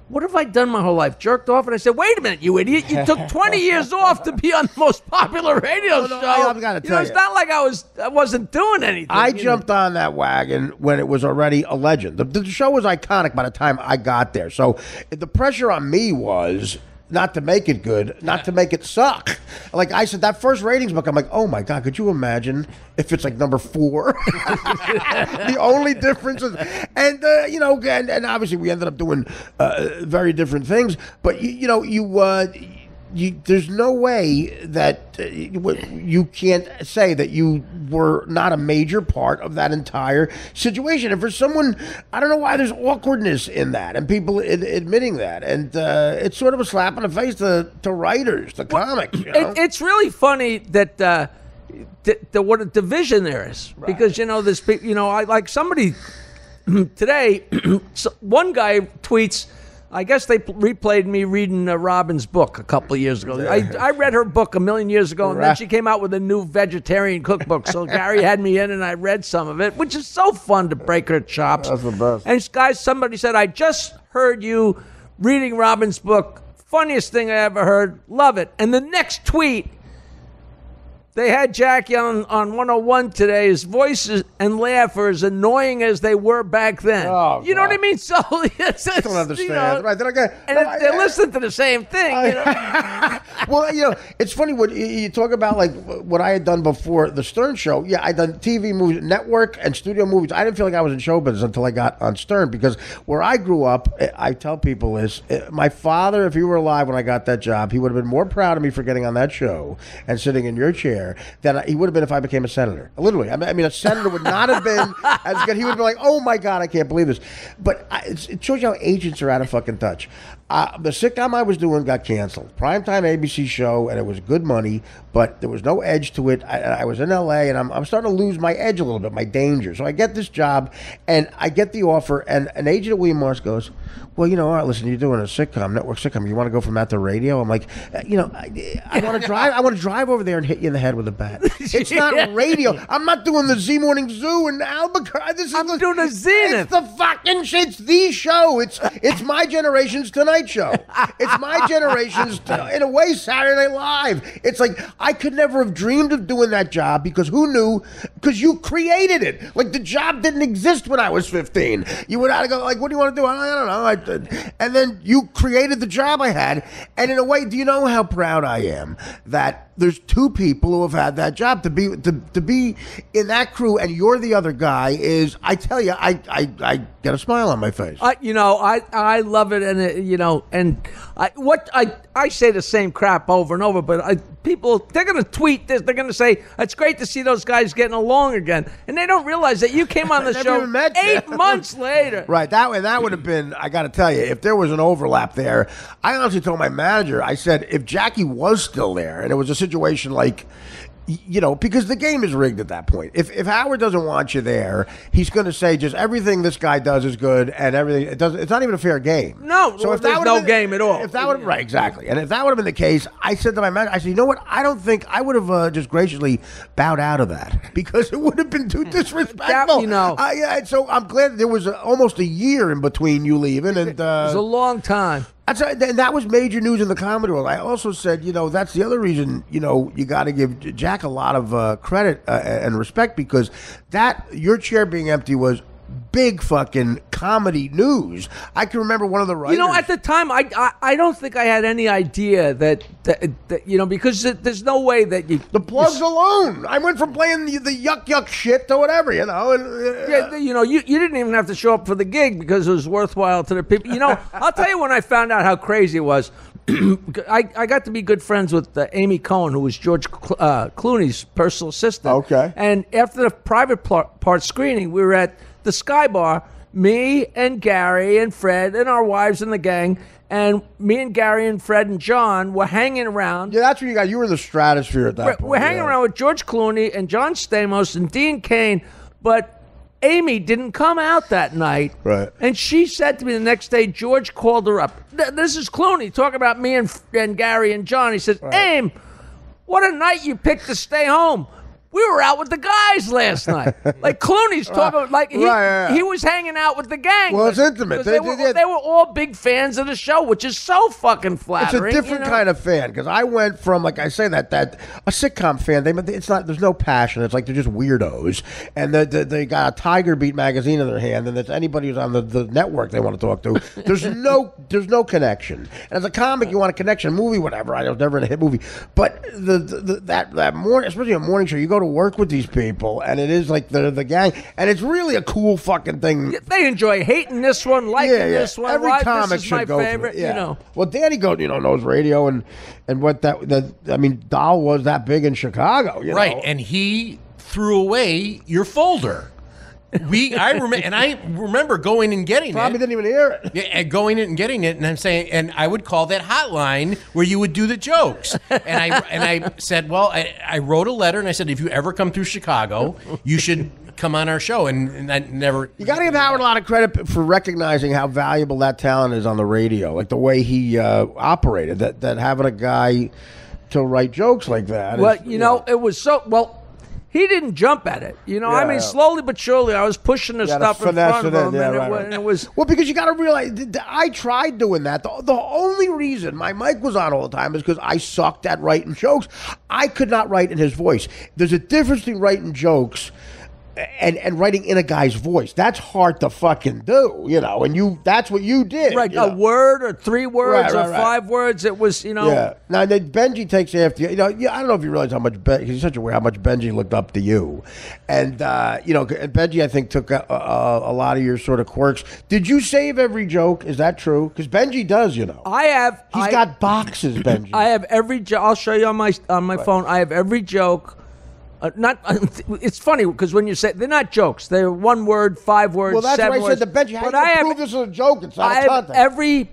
what have I done my whole life? Jerked off? And I said, wait a minute, you idiot. You took 20 years off to be on the most popular radio show. I've got to tell you. It's not like I wasn't doing anything. I jumped on that wagon when it was already a legend. The show was iconic by the time I got there. So the pressure on me was not to make it good, not to make it suck. Like I said, that first ratings book, I'm like, oh my God, could you imagine if it's like number 4? The only difference is, and and obviously we ended up doing very different things, but there's no way that you can't say that you were not a major part of that entire situation. And for someone, I don't know why there's awkwardness in that and people admitting that. And it's sort of a slap in the face to writers, to comics. It's really funny that what a division there is. Right. Because, there's people, I like somebody today, one guy tweets, I guess they replayed me reading Robin's book a couple of years ago. I read her book a million years ago, and then she came out with a new vegetarian cookbook. So Gary had me in, and I read some of it, which is so fun to break her chops. That's the best. And somebody said, I just heard you reading Robin's book. Funniest thing I ever heard. Love it. And the next tweet, they had Jackie on 101 today. His voice and laugh are as annoying as they were back then. Oh, you know what I mean? So I don't understand. Right? They're listening to the same thing. Well, it's funny when you talk about like what I had done before the Stern Show. Yeah, I done TV movies, network, and studio movies. I didn't feel like I was in show business until I got on Stern, because where I grew up, I tell people is my father, if he were alive when I got that job, he would have been more proud of me for getting on that show and sitting in your chair there than he would have been if I became a senator. Literally, I mean, a senator would not have been as good. He would have been like, "Oh my God, I can't believe this." But it shows you how agents are out of fucking touch. The sitcom I was doing got canceled. Primetime ABC show, and it was good money, but there was no edge to it. I was in LA, and I'm starting to lose my edge a little bit, my danger. So I get this job, and I get the offer, and an agent at William Morris goes, "Well, you know, all right, listen, you're doing a sitcom, network sitcom. You want to go from that to radio?" I'm like, I want to drive. I want to drive over there and hit you in the head with a bat. It's not radio. I'm not doing the Z Morning Zoo in Albuquerque. I'm doing a Zenith. It's the fucking shit. It's the show. It's my generation's Tonight Show. It's my generation's, in a way, Saturday Night Live. It's like I could never have dreamed of doing that job because who knew? Because you created it. Like the job didn't exist when I was 15. You would have to go like, "What do you want to do?" I don't know. And then you created the job I had. And in a way, do you know how proud I am that there's two people who have had that job to be in that crew, and you're the other guy? Is, I tell you, I get a smile on my face. I love it, and I say the same crap over and over, but people, they're going to tweet this. They're going to say it's great to see those guys getting along again, and they don't realize that you came on the show 8 months later. Right, that would have been. I got to tell you, if there was an overlap there, I honestly told my manager, I said, if Jackie was still there, and it was a situation like, because the game is rigged at that point. If Howard doesn't want you there, he's going to say just everything this guy does is good, and everything it's not even a fair game. No, so if there's no game at all. If that would right, exactly. And if that would have been the case, I said to my manager, I said, you know what? I don't think I would have just graciously bowed out of that because it would have been too disrespectful. So I'm glad there was almost a year in between you leaving, and it was a long time. And that was major news in the comedy world. I also said, that's the other reason, you got to give Jack a lot of credit and respect, because your chair being empty was big fucking comedy news. I can remember one of the writers. At the time, I don't think I had any idea that because there's no way that you... The plugs alone. I went from playing the yuck shit to whatever, And, you didn't even have to show up for the gig because it was worthwhile to the people. I'll tell you when I found out how crazy it was. I got to be good friends with Amy Cohen, who was George Clooney's personal assistant. Okay. And after the private part screening, we were at the Sky Bar, me and Gary and Fred and our wives and the gang, and me and Gary and Fred and John were hanging around. Yeah, that's what you were in the stratosphere at that point. We're hanging around with George Clooney and John Stamos and Dean Cain, but Amy didn't come out that night. Right. And she said to me the next day, George called her up. This is Clooney talking about me and Gary and John. He said, Aim, what a night you picked to stay home. We were out with the guys last night. Like Clooney's talking, like he was hanging out with the gang. Well, it's intimate. They were all big fans of the show, which is so fucking flattering. It's a different kind of fan, because I went from, like I say, that a sitcom fan. It's not. There's no passion. It's like they're just weirdos, and they got a Tiger Beat magazine in their hand, and it's anybody who's on the network they want to talk to. There's no connection. And as a comic, you want a connection, movie, whatever. I was never in a hit movie, but that morning, especially a morning show, you go to work with these people, and it is like they're the gang, and it's really a cool fucking thing. They enjoy hating this one, liking this one. Every comic this is should my go favorite. For it. Well, Danny Goat, knows radio, and what Dahl was that big in Chicago, right? And he threw away your folder. I remember going and getting Probably didn't even hear it. Yeah, and going in and getting it, and I'm saying, and I would call that hotline where you would do the jokes. And I said, well, I wrote a letter, and I said, if you ever come through Chicago, you should come on our show. And I never. You got to give Howard a lot of credit for recognizing how valuable that talent is on the radio, like the way he operated. That having a guy to write jokes like that. Well, it was so well. He didn't jump at it. Slowly but surely, I was pushing the stuff in front of him, and it was... Well, because you got to realize, I tried doing that. The only reason my mic was on all the time is because I sucked at writing jokes. I could not write in his voice. There's a difference between writing jokes and writing in a guy's voice. That's hard to fucking do, and that's what you did. Right, a word or 3 words or 5 words. It was, Yeah. Now, Benji takes after you. I don't know if you realize how much, he's such a weird, how much Benji looked up to you. And, and Benji, I think, took a lot of your sort of quirks. Did you save every joke? Is that true? Because Benji does, I have. He's got boxes, Benji. I have every joke. I'll show you on my phone. I have every joke. It's funny because when you say they're not jokes, they're 1 word, 5 words. Well, that's 7 why I words. said to Benji, how do you prove this is a joke? It's not I a have content.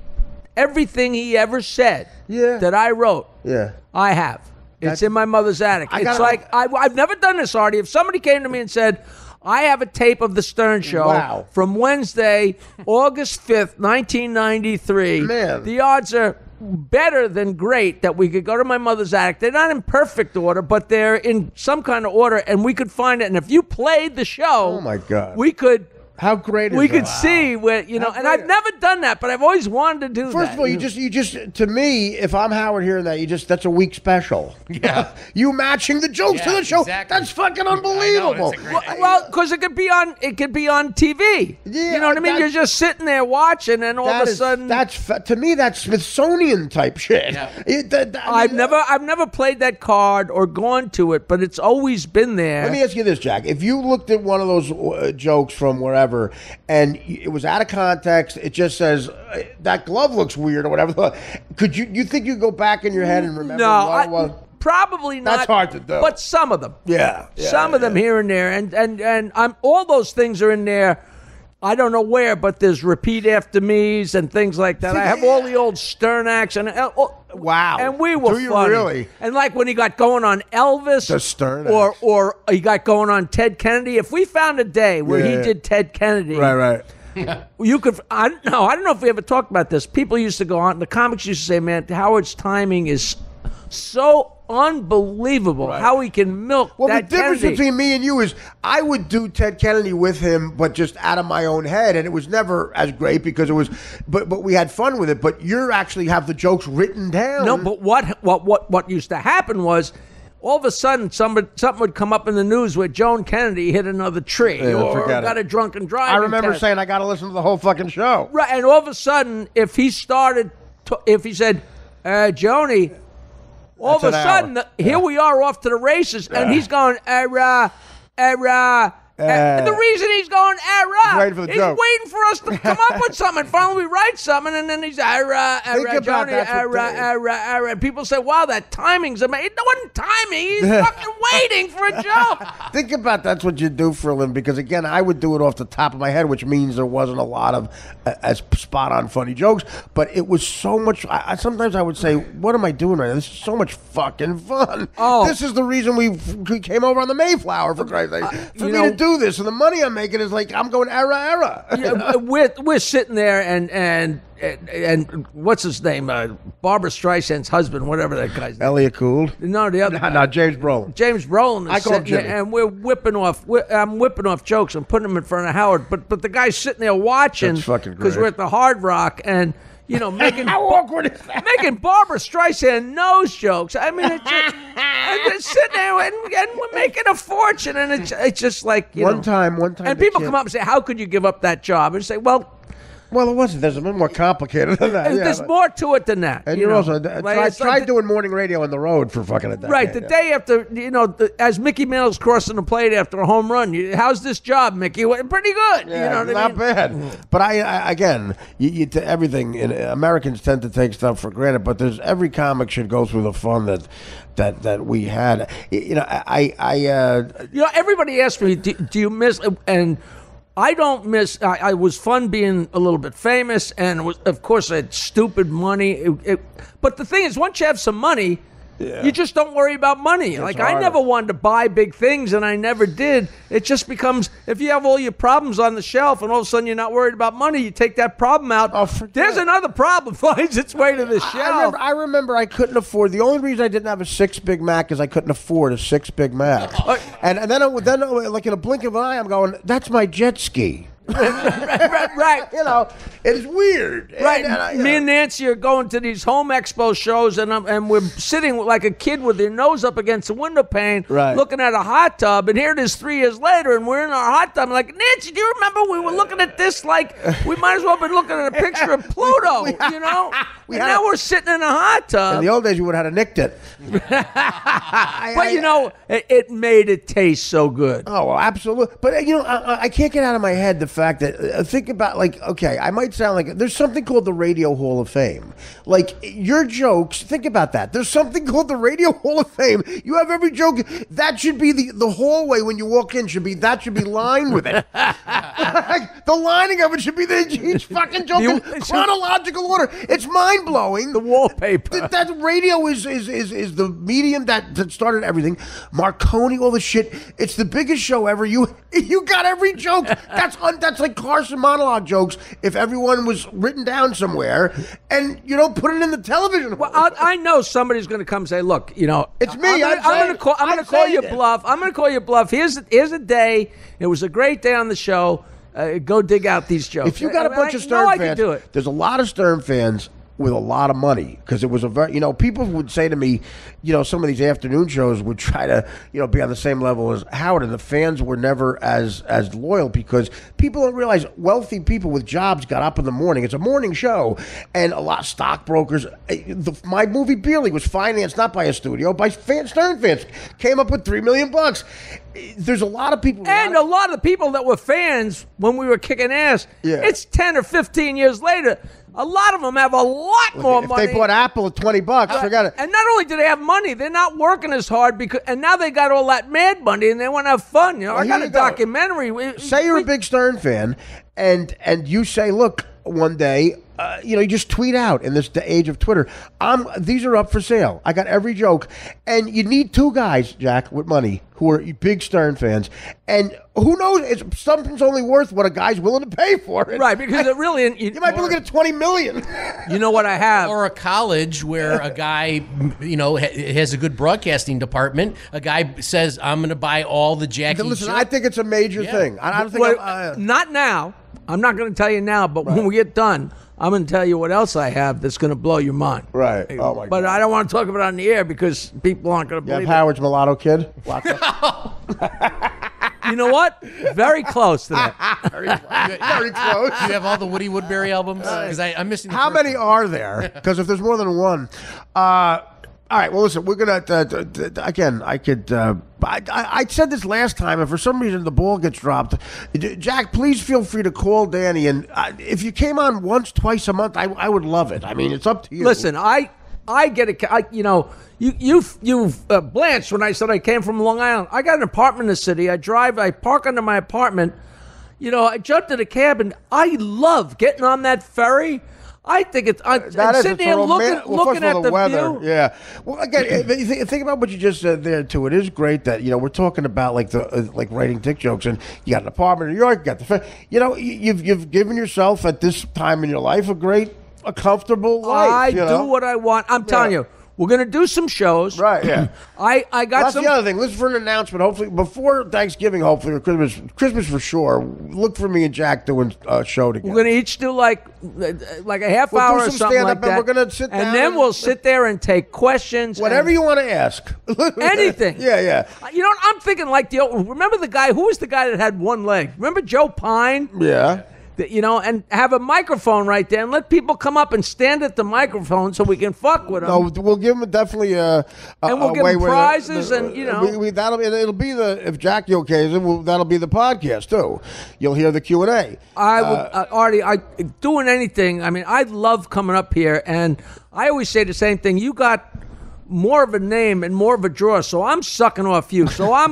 everything he ever said that I wrote. Yeah, I have. It's in my mother's attic. I've never done this, Artie. If somebody came to me and said, I have a tape of the Stern Show from Wednesday, August 5th, 1993. Man. The odds are better than great that we could go to my mother's attic. They're not in perfect order, but they're in some kind of order, and we could find it. And if you played the show, oh my God, we could. How great is we that? could see where and I've never done that, but I've always wanted to do that. First of all, you just to me, if I'm Howard hearing that, that's a week special. Yeah, you matching the jokes to the show. Exactly. That's fucking unbelievable. Well, because it could be on TV. Yeah, you know what I mean. You're just sitting there watching, and all of a sudden, to me that's Smithsonian type shit. Yeah. I've never played that card or gone to it, but it's always been there. Let me ask you this, Jack: if you looked at one of those jokes from wherever, and it was out of context, it just says that glove looks weird or whatever. Could you think you go back in your head and remember what it was? Probably not. That's hard to do. But some of them. Some of them here and there, and I'm all those things are in there. I don't know where, but there's repeat after me's and things like that. I have all the old Stern acts and wow, and we were Do you funny. really? And like when he got going on Elvis, the Stern or he got going on Ted Kennedy. If we found a day where he did Ted Kennedy, right. You could. I don't know if we ever talked about this. People used to go on. The comics used to say, "Man, Howard's timing is so unbelievable. How he can milk that the difference Kennedy." between me and you is I would do Ted Kennedy with him, but just out of my own head, and it was never as great because it was. But we had fun with it. But you actually have the jokes written down. No, but what used to happen was, all of a sudden, something would come up in the news where Joan Kennedy hit another tree or got a drunken driving. I remember test. saying I got to listen to the whole fucking show. Right, and all of a sudden, if he said, Joni, all of a sudden, here we are off to the races, and he's going, era. And the reason he's going, waiting for the joke. Waiting for us to come up with something. Finally, we write something, and then he's, Johnny, And people say, wow, that timing's amazing. It wasn't timing. He's fucking waiting for a joke. Think about that's what you do for a living, because, again, I would do it off the top of my head, which means there wasn't a lot of as spot-on funny jokes, but it was so much. Sometimes I would say, what am I doing right now? This is so much fucking fun. Oh. This is the reason we came over on the Mayflower, for Christ's sake. For me to do this, and the money I'm making is like I'm going era. Yeah, we're sitting there and what's his name? Barbara Streisand's husband, whatever that guy's name. Elliot Gould. No, the other. No, James Brolin. James Brolin. I call him Jimmy. And we're whipping off. I'm whipping off jokes and putting them in front of Howard. But the guy's sitting there watching because we're at the Hard Rock and. Making how awkward is that? Making Barbara Streisand nose jokes. I mean, it's just sitting there and we're making a fortune, and it's just like one time. And people come up and say, "How could you give up that job?" And say, "Well, it wasn't. There's a bit more complicated than that. There's more to it than that." And you're also tried doing morning radio on the road for fucking a decade. Right, the day after, as Mickey Mantle's crossing the plate after a home run. How's this job, Mickey? Pretty good. Yeah, not bad. But I again, everything. Americans tend to take stuff for granted, but every comic should go through the fun that we had. Everybody asks me, do you miss and. I don't miss. I was fun being a little bit famous, and of course I had stupid money. But the thing is, once you have some money, you just don't worry about money. It's harder. I never wanted to buy big things, and I never did. It just becomes, if you have all your problems on the shelf, and all of a sudden you're not worried about money, you take that problem out. There's another problem finds its way to the shelf. I remember I couldn't afford. The only reason I didn't have a 6 Big Mac is I couldn't afford a 6 Big Mac. And then like in a blink of an eye, I'm going, that's my jet ski. Right. You know, it's weird. Right. And, Me and Nancy are going to these home expo shows, and we're sitting like a kid with their nose up against the window pane, Right. looking at a hot tub. And here it is 3 years later, and we're in our hot tub. I'm like, Nancy, do you remember we were looking at this like we might as well have been looking at a picture of Pluto, you know? Now we're sitting in a hot tub. in the old days, you would have had a nicked it. But, you know, it made it taste so good. Oh, well, absolutely. But, you know, I can't get out of my head the fact that, think about, like, okay, I might sound like, there's something called the Radio Hall of Fame. Like, your jokes, think about that. There's something called the Radio Hall of Fame. You have every joke. That should be the hallway when you walk in should be lined with it. Like, the lining of it should be each fucking joke in chronological order. It's mind-blowing. The wallpaper. That radio is the medium that started everything. Marconi, all the shit. It's the biggest show ever. You got every joke. That's like Carson monologue jokes. If everyone was written down somewhere, and you don't put it in the television. Well, I know somebody's going to come and say, "Look, you know, it's me. I'm going to call you bluff. I'm going to call you bluff. Here's a day. It was a great day on the show. Go dig out these jokes." If you got a bunch of Stern fans, do it. There's a lot of Stern fans with a lot of money, because it was a very, you know, people would say to me, you know, some of these afternoon shows would try to, you know, be on the same level as Howard, and the fans were never as loyal, because people don't realize wealthy people with jobs got up in the morning. It's a morning show, and a lot of stockbrokers. My movie Beerly was financed not by a studio, by Stern fans. Came up with $3 million. There's a lot of people, and a lot of the people that were fans when we were kicking ass. Yeah. It's 10 or 15 years later. A lot of them have a lot more money. If they bought Apple at $20, forget it. And not only do they have money, they're not working as hard, and now they got all that mad money and they want to have fun. You know, Well, I got here a you go. documentary. Say you're a big Stern fan, and you say, look, one day, you know, you just tweet out in the age of Twitter, these are up for sale. I got every joke. And you need two guys, Jack, with money, who are big Stern fans. And who knows, something's only worth what a guy's willing to pay for it. Right, because it really... You might be looking at $20 million. You know what I have? Or a college where a guy, you know, has a good broadcasting department. A guy says, I'm going to buy all the Jackie... Listen, I think it's a major thing. I don't think... Well, not now. I'm not going to tell you now, but when we get done, I'm going to tell you what else I have that's going to blow your mind. Right. Oh, my God. But I don't want to talk about it on the air because people aren't going to You have believe it. Howard's mulatto kid? You know what? Very close to that. Very close. Do you have all the Woody Woodbury albums? Because I'm missing the How first many one. are there? Because if there's more than one. All right, well, listen, we're going to, again, I could, I said this last time, and for some reason the ball gets dropped. Jack, please feel free to call Danny, and if you came on once, twice a month, I would love it. I mean, it's up to you. Listen, I get it. You know, you blanched when I said I came from Long Island. I got an apartment in the city. I park under my apartment. You know, I jumped in a cab, and I love getting on that ferry. I think it's sitting there looking at the weather. view. Yeah. Well, again, think about what you just said there too. It is great that, you know, we're talking about like like writing dick jokes, and you got an apartment in New York. You got you know, you've given yourself at this time in your life a comfortable life. I you know? do what I want. I'm telling you. We're going to do some shows. Right, yeah. I got That's some. the other thing. Listen for an announcement, hopefully, before Thanksgiving, hopefully, or Christmas for sure. Look for me and Jack doing a show together. We're going to each do like a half We'll hour do or some something stand-up, like that. and we're going to sit down. And then we'll sit there and take questions. Whatever you want to ask. Anything. Yeah. You know what? I'm thinking like remember the guy, who was the guy that had one leg? Remember Joe Pine? Yeah. You know, and have a microphone right there and let people come up and stand at the microphone so we can fuck with them. No, we'll give them definitely and we'll give them prizes and, you know. It'll be if Jackie okays it, that'll be the podcast too. You'll hear the Q&A. I would, Artie, doing anything. I mean, I love coming up here, and I always say the same thing. You got more of a name and more of a draw, so I'm sucking off you. So I'm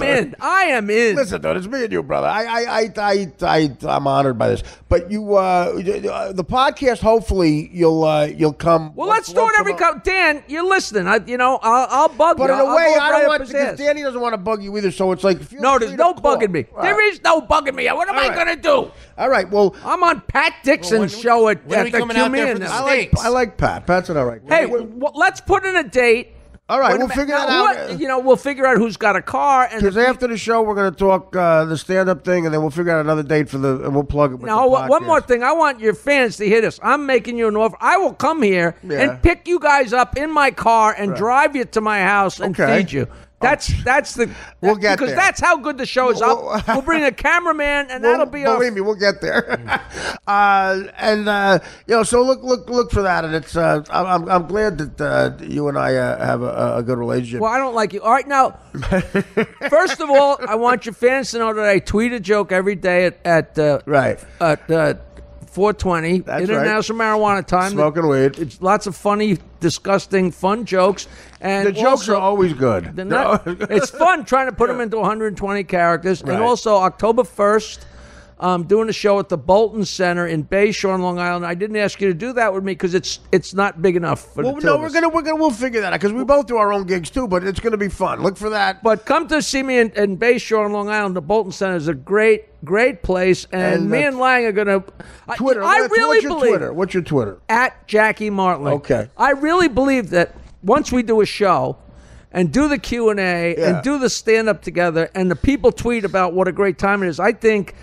in. I am in. Listen, dude, it's me and you, brother. I'm honored by this. But you, the podcast. Hopefully, you'll come. Well, let's do it every couple. Dan, you're listening. I'll bug you. But in a way, I don't want because because Danny doesn't want to bug you either. So it's like no, there's no bugging me. Right. There is no bugging me. What am I gonna do? All right. Well, I'm on Pat Dixon's show at when are we the coming out there for QMN. the Steaks? I like Pat. Pat's an all right. Hey, let's put in a date. All right, we'll figure that out. We'll figure out who's got a car. Because after the show, we're going to talk the stand-up thing, and then we'll figure out another date and we'll plug it with now, the one more thing. I want your fans to hear this. I'm making you an offer. I will come here and pick you guys up in my car and drive you to my house and feed you. That's the. We'll get because there. that's how good the show is. We'll bring a cameraman, and that'll be. Believe me, we'll get there. So look for that, and it's. I'm glad that you and I have a good relationship. Well, I don't like you. All right, now. First of all, I want your fans to know that I tweet a joke every day at 420 That's International Marijuana Time. Smoking weed. It's lots of funny, disgusting, fun jokes. And the jokes are always good. It's fun trying to put them into 120 characters. Right. And also October 1st, doing a show at the Bolton Center in Bayshore on Long Island. I didn't ask you to do that with me because it's not big enough for the two of us. We'll figure that out because we both do our own gigs too. But it's gonna be fun. Look for that. But come to see me in Bayshore on Long Island. The Bolton Center is a great place, and me and Lang are gonna. Twitter. What's your Twitter? At Jackie Martling. Okay. I really believe that once we do a show and do the Q&A and do the stand-up together, and the people tweet about what a great time it is, I think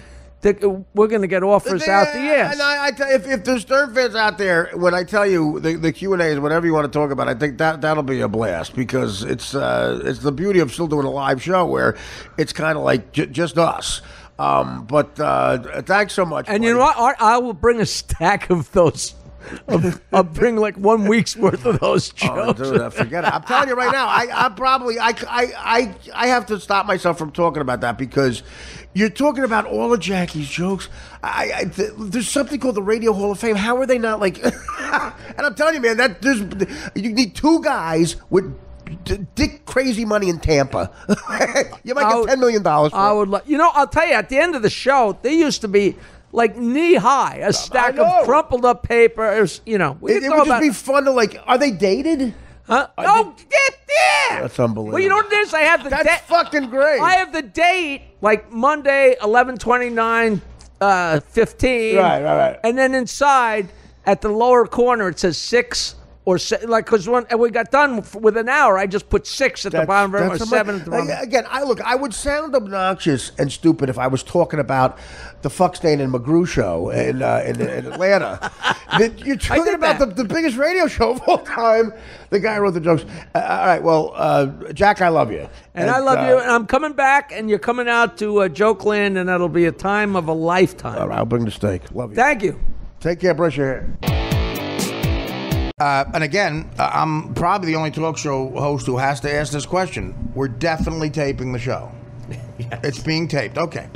that we're going to get offers out the ass. And if there's Stern fans out there, when I tell you the Q&As, whatever you want to talk about, I think that'll be a blast because it's the beauty of still doing a live show where it's kind of like just us. But thanks so much. And buddy. you know what? Art, I will bring a stack of those. I'll bring like 1 week's worth of those jokes. Oh, dude, forget it. I'm telling you right now. I have to stop myself from talking about that because you're talking about all of Jackie's jokes. There's something called the Radio Hall of Fame. How are they not like? And I'm telling you, man, you need two guys with dick crazy money in Tampa. You might get $10 million for I would like. I'll tell you. At the end of the show, they used to be like knee high, a stack of crumpled up paper. It would just be fun to like. Are they dated? Huh? Yeah. That's unbelievable. Well, you know what it is? I have the date. That's fucking great. I have the date like Monday, 11/29, 15. Right. And then inside at the lower corner it says 6. Or because when we got done with an hour, I just put 6 at the bottom of it, or 7 at the bottom. Again, I would sound obnoxious and stupid if I was talking about the Fuckstain and McGrew show in Atlanta. You're talking about the biggest radio show of all time. The guy who wrote the jokes. All right, well, Jack, I love you. And I love you. And I'm coming back, and you're coming out to Jokeland, and that'll be a time of a lifetime. All right, I'll bring the steak. Love you. Thank you. Take care. Brush your hair. And again, I'm probably the only talk show host who has to ask this question. We're definitely taping the show. Yes. It's being taped. Okay.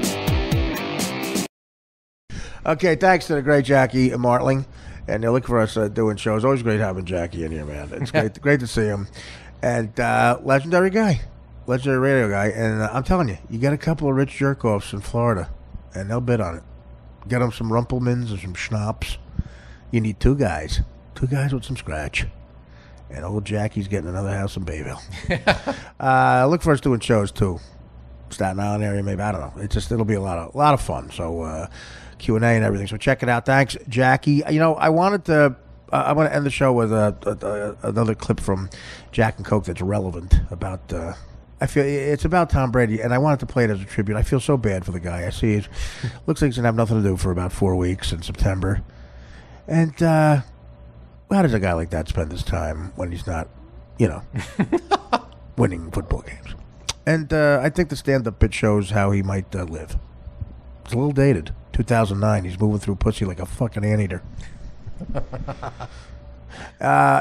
Okay, thanks to the great Jackie Martling. And look for us doing shows. Always great having Jackie in here, man. It's great to see him. And legendary guy. Legendary radio guy. And I'm telling you, you got a couple of rich jerk-offs in Florida, and they'll bid on it. Get them some Rumpelmans or some schnapps. You need two guys. Two guys with some scratch. And old Jackie's getting another house in Bayville. Look for us doing shows, too. Staten Island area, maybe. I don't know. It'll be a lot of fun. So Q&A and everything. So check it out. Thanks, Jackie. I wanted to... I want to end the show with another clip from Jack and Coke that's relevant about... I feel it's about Tom Brady, and I wanted to play it as a tribute. I feel so bad for the guy. I see it looks like he's going to have nothing to do for about 4 weeks in September. And... how does a guy like that spend his time when he's not, winning football games? And I think the stand-up bit shows how he might live. It's a little dated. 2009, he's moving through pussy like a fucking anteater.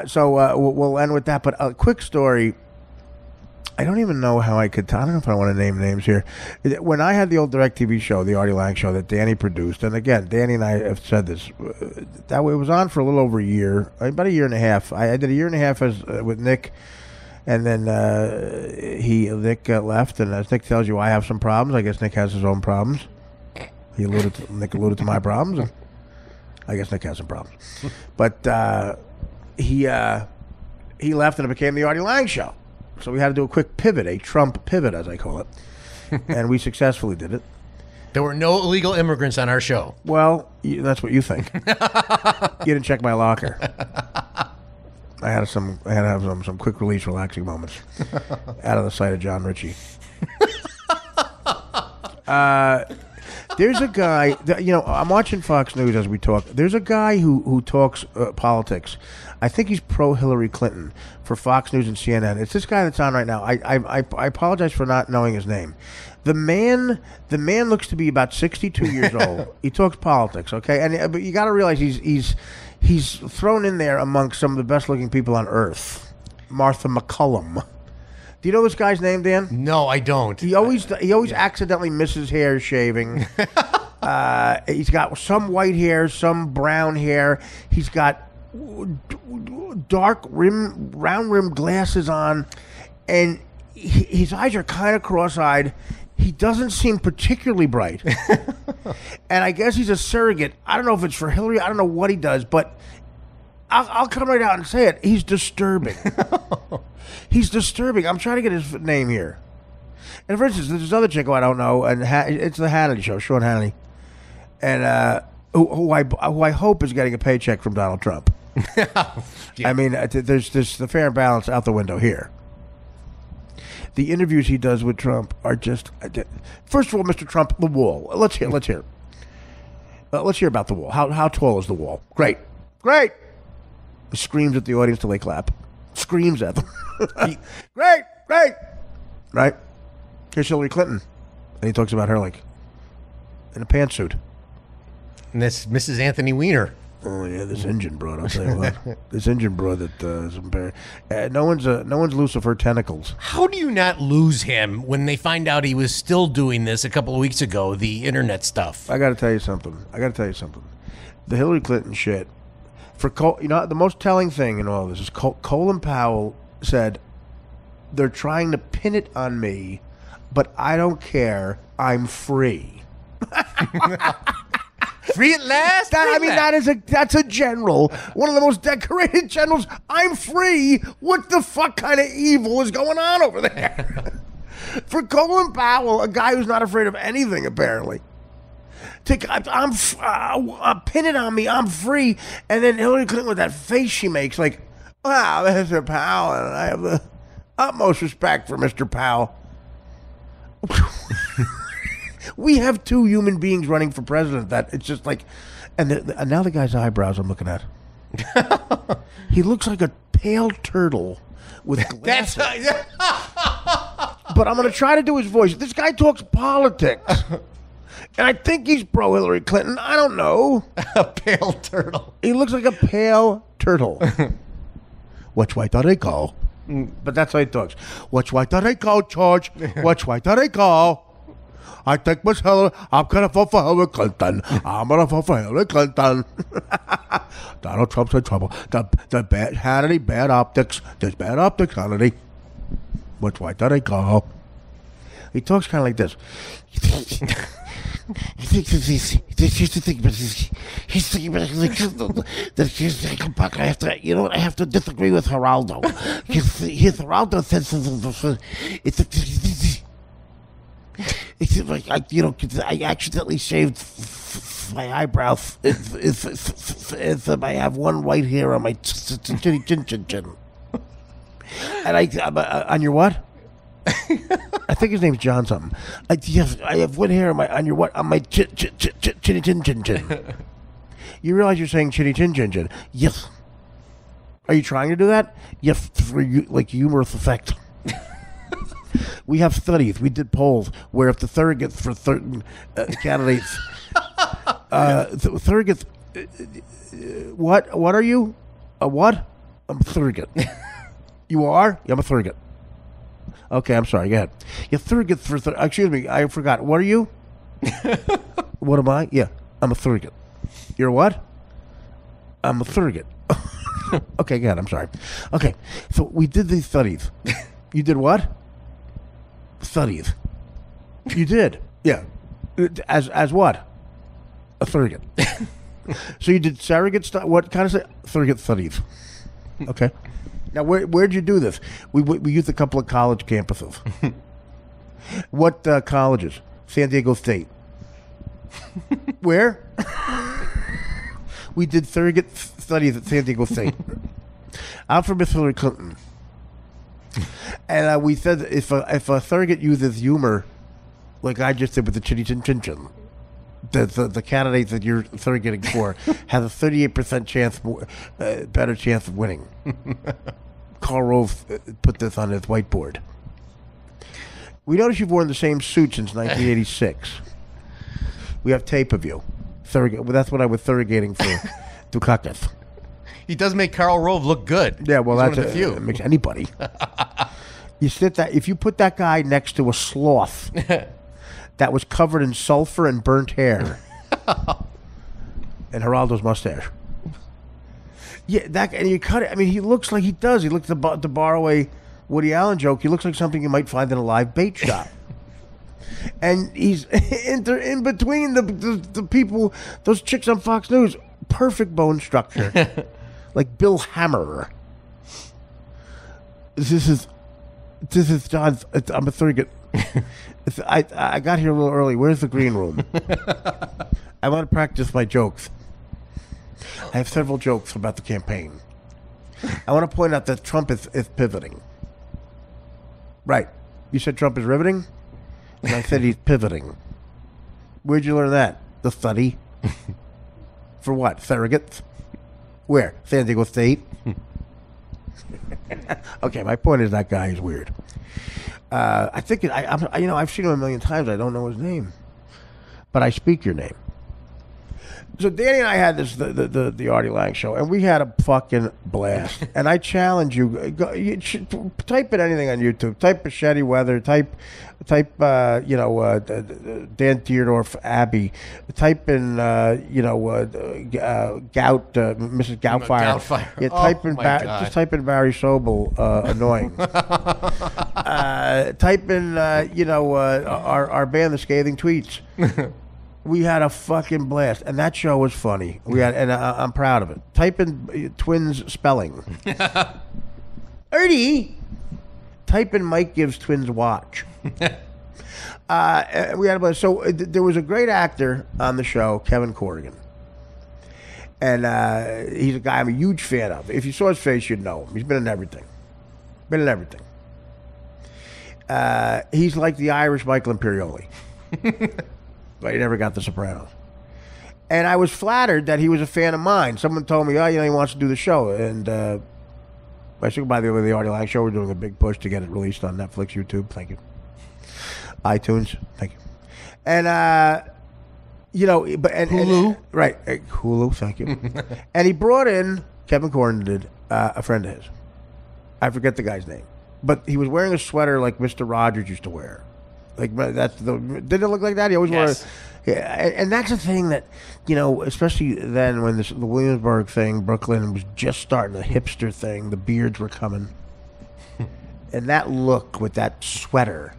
So we'll end with that. But a quick story. I don't even know how I could... I don't know if I want to name names here. When I had the old DirecTV show, the Artie Lang show that Danny produced, and again, Danny and I have said this, that way it was on for a little over a year, about a year and a half. I did a year and a half with Nick, and then Nick left, and as Nick tells you, I have some problems. I guess Nick has his own problems. Nick alluded to my problems, and I guess Nick has some problems. But he left, and it became the Artie Lang show. So we had to do a quick pivot, a Trump pivot, as I call it. And we successfully did it. There were no illegal immigrants on our show. Well, that's what you think. You didn't check my locker. I had to have some quick release, relaxing moments out of the sight of John Ritchie. There's a guy, I'm watching Fox News as we talk. There's a guy who talks politics. I think he's pro Hillary Clinton for Fox News and CNN. It's this guy that's on right now. I apologize for not knowing his name. The man looks to be about 62 years old. He talks politics, okay? But you got to realize he's thrown in there amongst some of the best looking people on earth. Martha McCullum. Do you know this guy's name, Dan? No, I don't. He always accidentally misses hair shaving. He's got some white hair, some brown hair. He's got dark round rimmed glasses on, and his eyes are kind of cross-eyed. He doesn't seem particularly bright. And I guess he's a surrogate. I don't know if it's for Hillary. I don't know what he does, but I'll come right out and say it. He's disturbing. He's disturbing. I'm trying to get his name here. And for instance, there's this other chick who I don't know, and it's the Hannity show, Sean Hannity, and who I hope is getting a paycheck from Donald Trump. Yeah. I mean, there's the fair and balance out the window here. The interviews he does with Trump are just. First of all, Mr. Trump, the wall. Let's hear. Let's hear about the wall. How tall is the wall? Great. He screams at the audience till they clap. Screams at them. Great. Right? Here's Hillary Clinton. And he talks about her like in a pantsuit. And that's Mrs. Anthony Weiner. Oh yeah, this engine broad. I'll tell you what. This engine broad that is no one's loose of her tentacles. How do you not lose him when they find out he was still doing this a couple of weeks ago? The internet stuff. I got to tell you something. The Hillary Clinton shit. The most telling thing in all this is Colin Powell said they're trying to pin it on me, but I don't care. I'm free. Free at last? That's a general. One of the most decorated generals. I'm free. What the fuck kind of evil is going on over there? For Colin Powell, a guy who's not afraid of anything, apparently. I'm pin it on me. I'm free. And then Hillary Clinton with that face she makes, like, wow, Mr. Powell, and I have the utmost respect for Mr. Powell. We have two human beings running for president that it's just like, and now the guy's eyebrows I'm looking at. He looks like a pale turtle with glasses. But I'm going to try to do his voice. This guy talks politics. And I think he's pro Hillary Clinton. I don't know. A pale turtle. He looks like a pale turtle. Which way do they go? But that's how he talks. Which way do they go, George? Which way do they go? I think Miss Hillary, I'm going to vote for Hillary Clinton. Donald Trump's in trouble. The bad Hannity, bad optics. There's bad optics, Hannity. Which way do they go? He talks kind of like this. He's thinking about I have to disagree with Geraldo. Geraldo says it's like I accidentally shaved my eyebrows. I have one white hair on my chin. And I'm on your what? I think his name's John something. I have one hair on your what? On my chinny chin. You realize you're saying chinny chin? Yes. Are you trying to do that? Yes, for like humorous effect. We have studies. We did polls where if the surrogates for certain candidates, surrogates. What are you? A what? I'm a surrogate. You are? Yeah, I'm a surrogate. Okay, I'm sorry. Go ahead. You're surrogate for. Excuse me, I forgot. What are you? What am I? Yeah, I'm a surrogate. You're what? I'm a surrogate. Okay, go ahead. I'm sorry. Okay, so we did these studies. You did what? Studies. You did. Yeah. As what? A surrogate. So you did surrogate stuff. What kind of surrogate studies? Okay. Now, where'd you do this? We used a couple of college campuses. What colleges? San Diego State. Where? We did surrogate studies at San Diego State. I'm for Miss Hillary Clinton. And we said if a surrogate uses humor, like I just did with the Chitty Chin Chin Chin, the candidate that you're surrogating for has a 38% chance, better chance of winning. Karl Rove put this on his whiteboard. We notice you've worn the same suit since 1986. We have tape of you. Well, that's what I was surrogating for Dukakis. He does make Karl Rove look good. Yeah, well, He's that's one of the few. It makes anybody. If you put that guy next to a sloth that was covered in sulfur and burnt hair, and Geraldo's mustache. Yeah, and you cut it. I mean, he looks like he does. He looks to borrow a Woody Allen joke. He looks like something you might find in a live bait shop. And he's in between the people, those chicks on Fox News. Perfect bone structure, like Bill Hammer. This is John. I'm a surrogate. I got here a little early. Where's the green room? I want to practice my jokes. I have several jokes about the campaign. I want to point out that Trump is pivoting. Right. You said Trump is riveting? And I said he's pivoting. Where'd you learn that? The study. For what? Surrogates? Where? San Diego State? Okay, my point is that guy is weird. I think I've seen him a million times. I don't know his name, but I speak your name. So Danny and I had the Artie Lang show, and we had a fucking blast. And I challenge you, type in anything on YouTube. Type Machete Weather. Type Dan Theodorf Abbey. Type in Gout, Mrs. Goutfire. Yeah, just type in Barry Sobel annoying. Type in our band, The Scathing Tweets. We had a fucking blast, and that show was funny. I'm proud of it. Type in twins spelling. Ernie. Type in Mike gives twins watch. We had a blast. So there was a great actor on the show, Kevin Corrigan, and he's a guy I'm a huge fan of. If you saw his face, you'd know him. He's been in everything. He's like the Irish Michael Imperioli. But he never got The Sopranos. And I was flattered that he was a fan of mine. Someone told me, he wants to do the show. And I said, by the way, the Artie Lang Show, we're doing a big push to get it released on Netflix, YouTube. Thank you. iTunes. Thank you. And, Hulu. Right. Hulu. Thank you. And he brought in, Kevin Corrigan did, a friend of his. I forget the guy's name. But he was wearing a sweater like Mr. Rogers used to wear. Like didn't it look like that? He always wore, and that's the thing that especially then when the Williamsburg thing, Brooklyn was just starting the hipster thing. The beards were coming, and that look with that sweater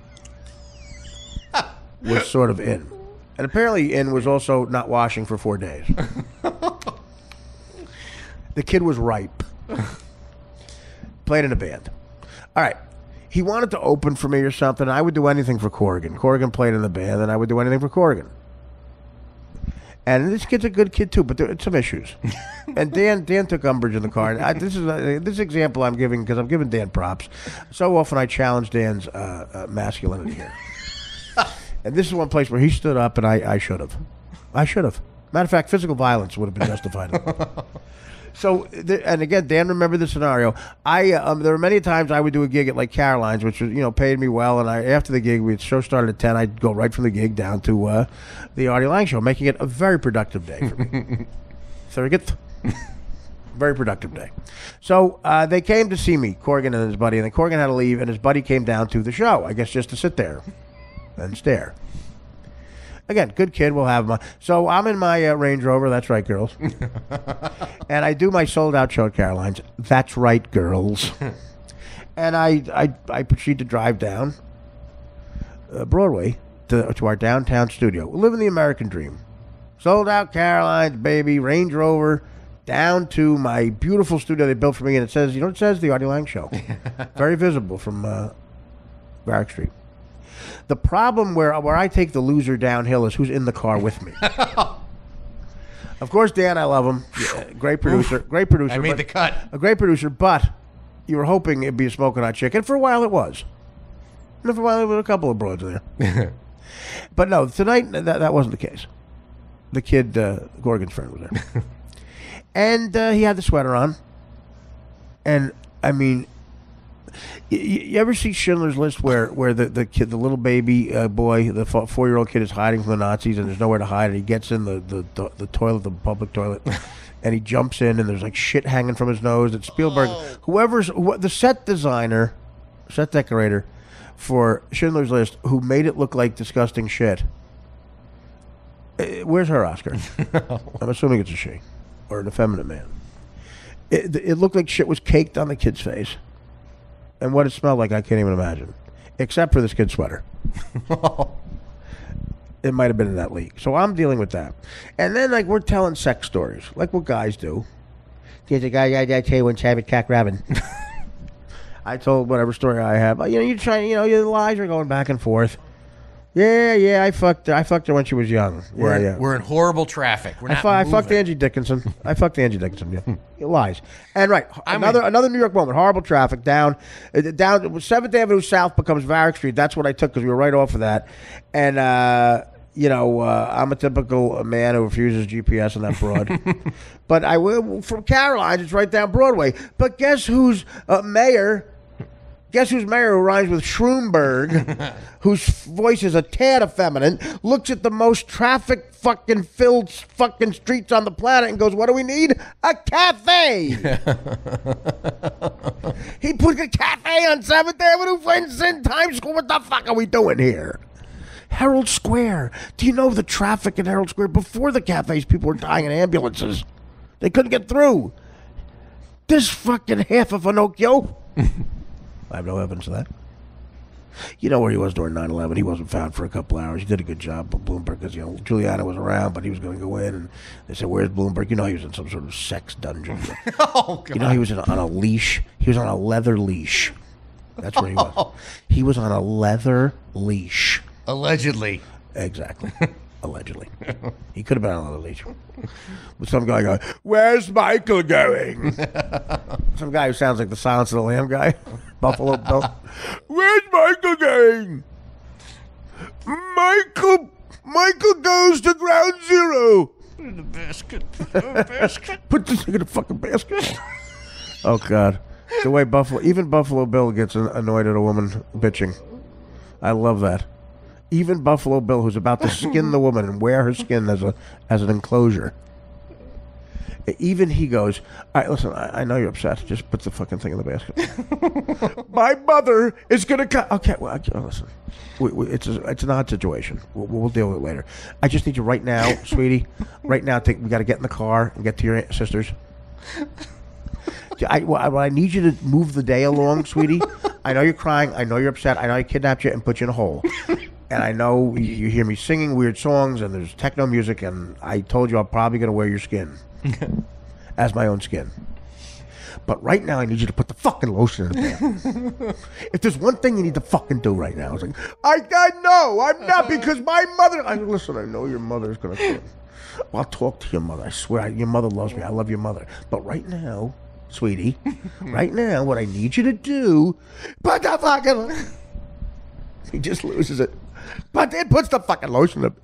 was sort of in. And apparently, in was also not washing for 4 days. The kid was ripe. Played in a band. All right. He wanted to open for me or something. I would do anything for Corrigan. Corrigan played in the band, and I would do anything for Corrigan. And this kid's a good kid too, but there are some issues. And Dan took umbrage in the car. And this example I'm giving because I'm giving Dan props. So often I challenge Dan's masculinity here. And this is one place where he stood up, and I should have. Matter of fact, physical violence would have been justified. So, and again, Dan, remember the scenario. There were many times I would do a gig at like Caroline's, which was, paid me well. And after the gig, the show started at 10. I'd go right from the gig down to the Artie Lang Show, making it a very productive day for me. Surrogate. Very productive day. So they came to see me, Corrigan and his buddy, and then Corrigan had to leave, and his buddy came down to the show, I guess just to sit there and stare. Again, good kid. We'll have him on. So I'm in my Range Rover. That's right, girls. And I do my sold-out show at Caroline's. That's right, girls. And I proceed to drive down Broadway to our downtown studio. We live in the American dream. Sold out Caroline's, baby, Range Rover, down to my beautiful studio they built for me. And it says, it says The Artie Lang Show. Very visible from Barrack Street. The problem where I take the loser downhill is who's in the car with me. Of course, Dan, I love him. Yeah, great producer. I made the cut. A great producer, but you were hoping it'd be a smoking hot chick, and for a while it was. And for a while there were a couple of broads in there. But no, tonight that wasn't the case. The kid, Gorgon's friend, was there. And he had the sweater on. And, I mean, you ever see Schindler's List where the kid, the little baby boy, the 4-year-old kid is hiding from the Nazis and there's nowhere to hide, and he gets in the toilet, the public toilet, and he jumps in and there's like shit hanging from his nose. It's Spielberg. The set designer, set decorator for Schindler's List, who made it look like disgusting shit. Where's her Oscar? I'm assuming it's a she or an effeminate man. It looked like shit was caked on the kid's face. And what it smelled like, I can't even imagine. Except for this kid's sweater. It might have been in that league. So I'm dealing with that. And then, like, we're telling sex stories, like what guys do. There's a guy I tell you when Chabot Cack Rabbin. I told whatever story I have. You try, your lies are going back and forth. Yeah, I fucked her when she was young. We're in horrible traffic. We're not I fucked Angie Dickinson. Yeah. Lies. And right, another New York moment. Horrible traffic down 7th Avenue South becomes Varick Street. That's what I took because we were right off of that. And I'm a typical man who refuses GPS on that broad. But I will from Caroline's. It's right down Broadway. But guess who's mayor? Guess who's mayor who rhymes with Schroomberg, whose voice is a tad effeminate, looks at the most traffic fucking filled fucking streets on the planet and goes, what do we need? A cafe! He put a cafe on 7th Avenue, for instance, in Times Square. What the fuck are we doing here? Herald Square. Do you know the traffic in Herald Square? Before the cafes, people were dying in ambulances. They couldn't get through. This fucking half of Pinocchio. I have no evidence of that. You know where he was during 9/11. He wasn't found for a couple hours. He did a good job, but Bloomberg, because Giuliani was around, but he was going to go in, and they said, "Where's Bloomberg?" He was in some sort of sex dungeon. Oh, God. He was on a leash. He was on a leather leash. That's where he was. He was on a leather leash. Allegedly. Exactly. Allegedly. He could have been on a leather leash. With some guy going, "Where's Michael going?" Some guy who sounds like the Silence of the Lamb guy. Buffalo Bill. "Where's Michael going?" Michael goes to ground zero. Put it in the basket. Put this thing in the fucking basket. Oh, God. The way even Buffalo Bill gets annoyed at a woman bitching. I love that. Even Buffalo Bill, who's about to skin the woman and wear her skin as an enclosure. Even he goes, "All right, listen, I know you're upset. Just put the fucking thing in the basket." My mother is going to come. Okay, well, listen. It's an odd situation. We'll deal with it later. I just need you right now, sweetie. Right now, we got to get in the car and get to your sisters. I need you to move the day along, sweetie. I know you're crying. I know you're upset. I know I kidnapped you and put you in a hole. And I know you hear me singing weird songs and there's techno music, and I told you I'm probably going to wear your skin as my own skin. But right now I need you to put the fucking lotion in the bath. If there's one thing you need to fucking do right now, it's like, I know, I'm not, because my mother... Listen, I know your mother's going to come. I'll talk to your mother. I swear, your mother loves me. I love your mother. But right now, sweetie, right now, what I need you to do... Put the fucking... He just loses it. But it puts the fucking lotion up.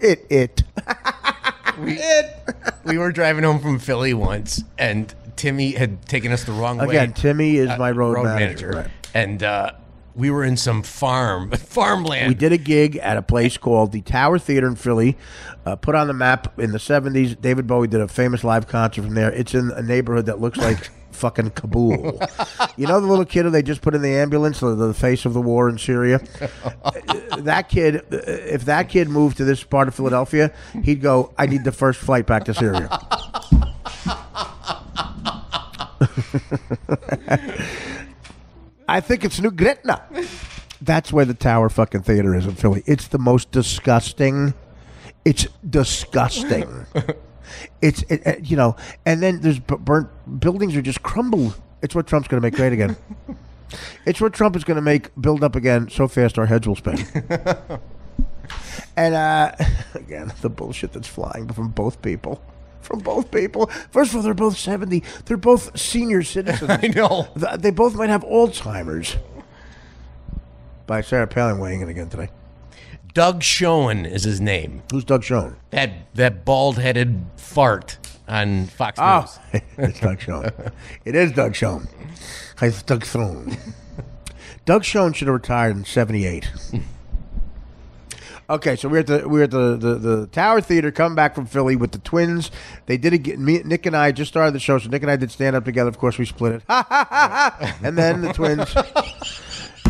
We were driving home from Philly once, and Timmy had taken us the wrong way. Again, Timmy is my road manager. Right. And we were in some farmland. We did a gig at a place called the Tower Theater in Philly, put on the map in the 70s. David Bowie did a famous live concert from there. It's in a neighborhood that looks like fucking Kabul. You know the little kid who they just put in the ambulance, the face of the war in Syria? That kid, if that kid moved to this part of Philadelphia, he'd go, "I need the first flight back to Syria." I think it's New Gretna. That's where the Tower fucking Theater is in Philly. It's the most disgusting. It's disgusting. And then there's burnt buildings are just crumbled. It's what Trump's going to make great again. It's what Trump is going to build up again so fast our heads will spin. And again, the bullshit that's flying from both people. from both people. First of all, they're both 70. They're both senior citizens. I know. They both might have Alzheimer's. By Sarah Palin weighing in again today. Doug Schoen is his name. Who's Doug Schoen? That bald-headed fart on Fox News. It's Doug Schoen. It is Doug Schoen. It's Doug Schoen. Doug Schoen should have retired in 78. Okay, so we're at the Tower Theater, coming back from Philly with the twins. They did it. Nick and I just started the show, so Nick and I did stand up together. Of course, we split it. And then the twins.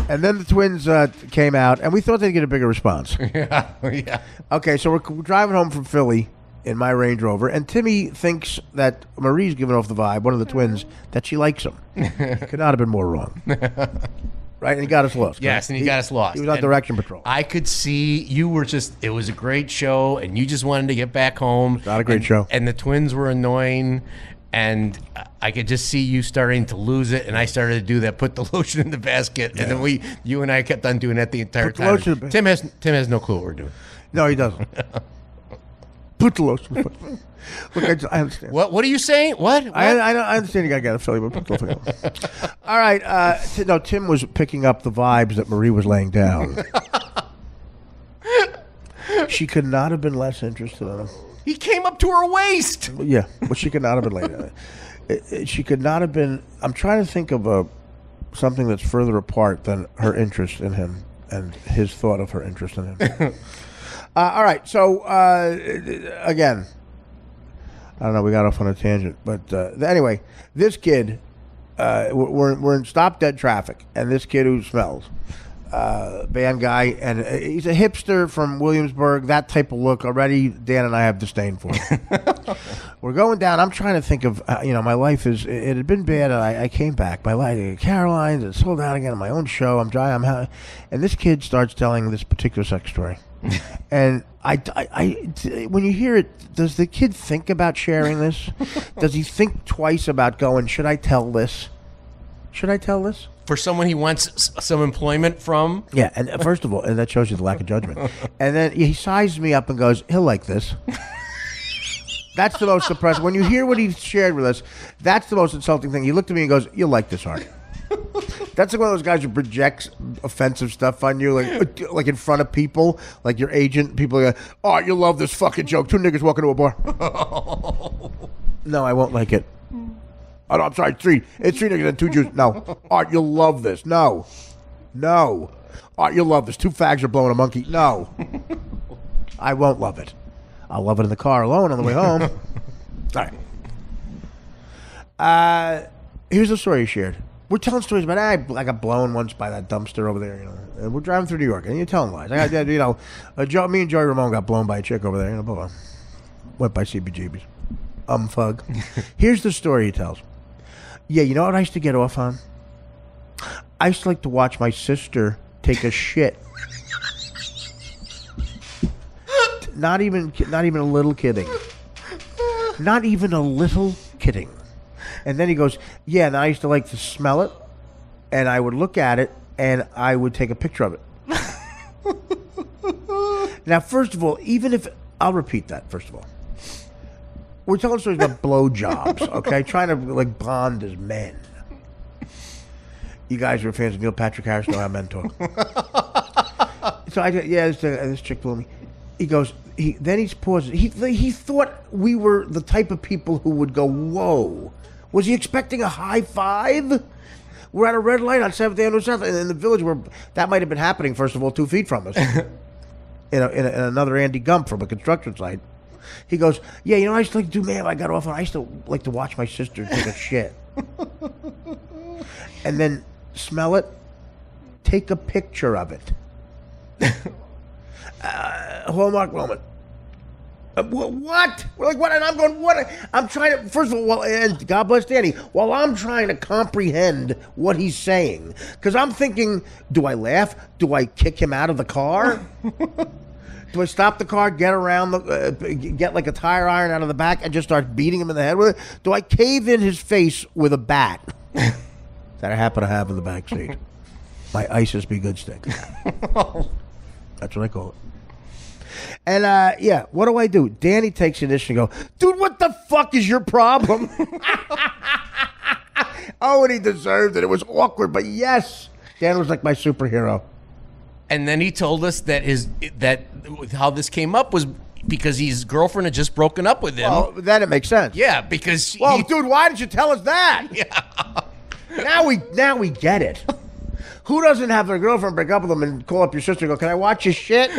And then the twins came out, and we thought they'd get a bigger response. Yeah. Okay, so we're driving home from Philly in my Range Rover, and Timmy thinks that Marie's giving off the vibe, one of the twins, that she likes him. Could not have been more wrong. Right? And he got us lost. Yes, right? and he got us lost. He was on And direction patrol. I could see you were it was a great show, and you just wanted to get back home. Not a great show. And the twins were annoying, and I could just see you starting to lose it, and I started to do that, put the lotion in the basket, and then you and I kept on doing that the entire Put the time. lotion in the Tim has no clue what we're doing. No, he doesn't. Put the lotion. Look, I understand. What are you saying? What? I understand you got to get a Philly, but put the lotion in. All right. No, Tim was picking up the vibes that Marie was laying down. She could not have been less interested in him. He came up to her waist. Yeah, but she could not have been later. She could not have been. I'm trying to think of something that's further apart than her interest in him and his thought of her interest in him. All right, so again, I don't know. We got off on a tangent, but anyway, this kid, we're in stop dead traffic, and this kid who smells. Band guy, and he's a hipster from Williamsburg, that type of look. Already Dan and I have disdain for him. We're going down. I'm trying to think of my life it had been bad, and I came back. My life, Caroline's, and sold out again on my own show. I'm dry. And this kid starts telling this particular sex story, and when you hear it, does the kid think about sharing this? Does he think twice about going, should I tell this? Should I tell this? For someone he wants some employment from? Yeah, and first of all, and that shows you the lack of judgment. And then he sizes me up and goes, he'll like this. That's the most depressing. When you hear what he shared with us, that's the most insulting thing. He looked at me and goes, you'll like this, Art. That's like one of those guys who projects offensive stuff on you, like in front of people, like your agent. People are like, oh, you'll love this fucking joke. Two niggas walk into a bar. No, I won't like it. Oh, no, I'm sorry, three. It's three niggas and two Jews. No. Art, you'll love this. No. Art, you'll love this. Two fags are blowing a monkey. No. I won't love it. I'll love it in the car alone on the way home. All right. Here's the story he shared. We're telling stories about, I got blown once by that dumpster over there, and we're driving through New York, and you're telling lies. Me and Joey Ramone got blown by a chick over there, blah, blah. Went by CBGB's. Fug. Here's the story he tells. Yeah, you know what I used to get off on? I used to like to watch my sister take a shit. Not even a little kidding. Not even a little kidding. And then he goes, yeah, and I used to like to smell it, and I would look at it, and I would take a picture of it. Now, first of all, I'll repeat that, first of all. We're telling stories about blowjobs, okay? Trying to bond as men. You guys who are fans of Neil Patrick Harris know how men talk. So this chick blew me. He goes. Then he pauses. He thought we were the type of people who would go, whoa. Was he expecting a high five? We're at a red light on 7th Avenue South in the village where that might have been happening. First of all, 2 feet from us, in another Andy Gump from a construction site. He goes, yeah, I used to like to do, man, I got off on, I used to like to watch my sister take a shit. And then smell it, take a picture of it. Hallmark moment. What? We're like, what? And I'm going, what? I'm trying to, first of all, and God bless Danny, while I'm trying to comprehend what he's saying, because I'm thinking, do I laugh? Do I kick him out of the car? Do I stop the car, get around, get like a tire iron out of the back and just start beating him in the head with it? Do I cave in his face with a bat that I happen to have in the back seat? My ISIS Be Good stick. That's what I call it. And yeah, what do I do? Danny takes the initiative and go, dude, what the fuck is your problem? Oh, and he deserved it. It was awkward, but yes, Dan was like my superhero. And then he told us that how this came up was because his girlfriend had just broken up with him. Well, then it makes sense. Yeah, because dude, why didn't you tell us that? Yeah. Now we get it. Who doesn't have their girlfriend break up with them and call up your sister and go, can I watch your shit?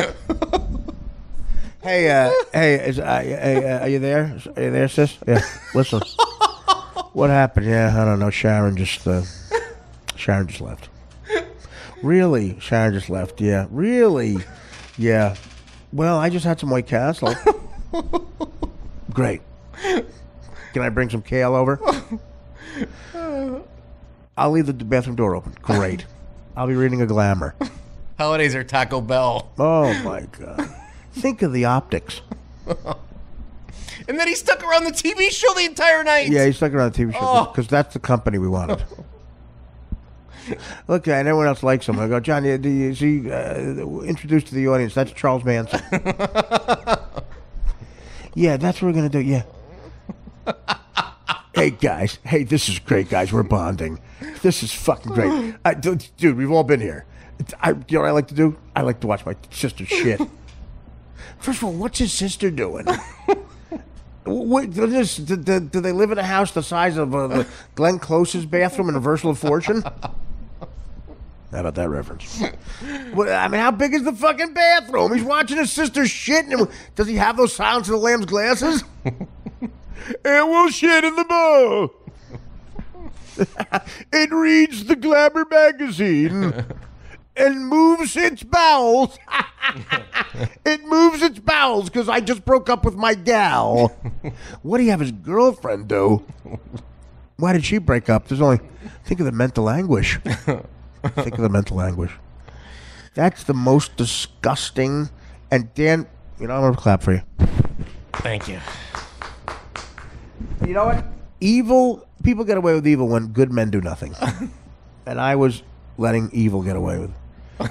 Hey, are you there? Are you there, sis? Yeah. Listen. What happened? Yeah, I don't know. Sharon just left. Really? Sharon just left. Yeah. Really? Yeah. Well, I just had some White Castle. Great. Can I bring some kale over? I'll leave the bathroom door open. Great. I'll be reading a Glamour. Holidays are Taco Bell. Oh, my God. Think of the optics. And then he stuck around the TV show the entire night. Yeah, he stuck around the TV show because that's the company we wanted. Look, and everyone else likes him. I go, John, do you see, introduced to the audience, that's Charles Manson. Yeah, that's what we're going to do, yeah. Hey, guys. Hey, this is great, guys. We're bonding. This is fucking great. Dude, we've all been here. You know what I like to do? I like to watch my sister's shit. First of all, what's his sister doing? Do they live in a house the size of Glenn Close's bathroom in A Versal of Fortune? How about that reference? Well, I mean, how big is the fucking bathroom? He's watching his sister's shit. And does he have those Silence of the Lambs glasses? And we'll shit in the bowl. It reads the Glamour magazine and moves its bowels. It moves its bowels because I just broke up with my gal. What do you have his girlfriend do? Why did she break up? Think of the mental anguish. Think of the mental anguish. That's the most disgusting. And Dan, I'm going to clap for you. Thank you. You know what? People get away with evil when good men do nothing. And I was letting evil get away with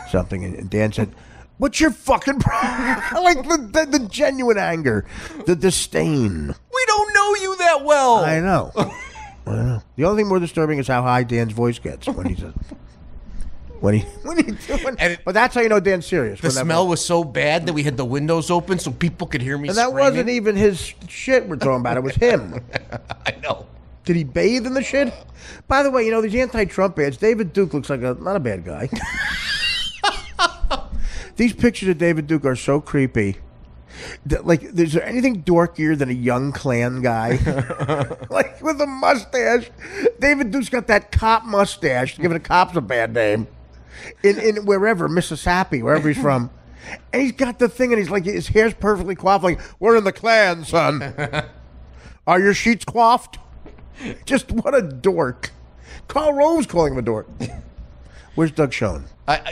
something. And Dan said, what's your fucking problem? Like the genuine anger, the disdain. We don't know you that well. I know. The only thing more disturbing is how high Dan's voice gets when he says... But that's how you know Dan's serious. The smell was so bad that we had the windows open so people could hear me and that screaming. Wasn't even his shit we're talking about. It was him. I know. Did he bathe in the shit? By the way, these anti-Trump ads, David Duke looks like not a bad guy. These pictures of David Duke are so creepy. Like, is there anything dorkier than a young Klan guy? Like, with a mustache. David Duke's got that cop mustache, giving the cops a bad name. In wherever, Mississippi, wherever he's from. And he's got the thing, and he's like, his hair's perfectly coiffed. Like, we're in the Klan, son. Are your sheets coiffed? Just what a dork. Karl Rove's calling him a dork. Where's Doug Schoen?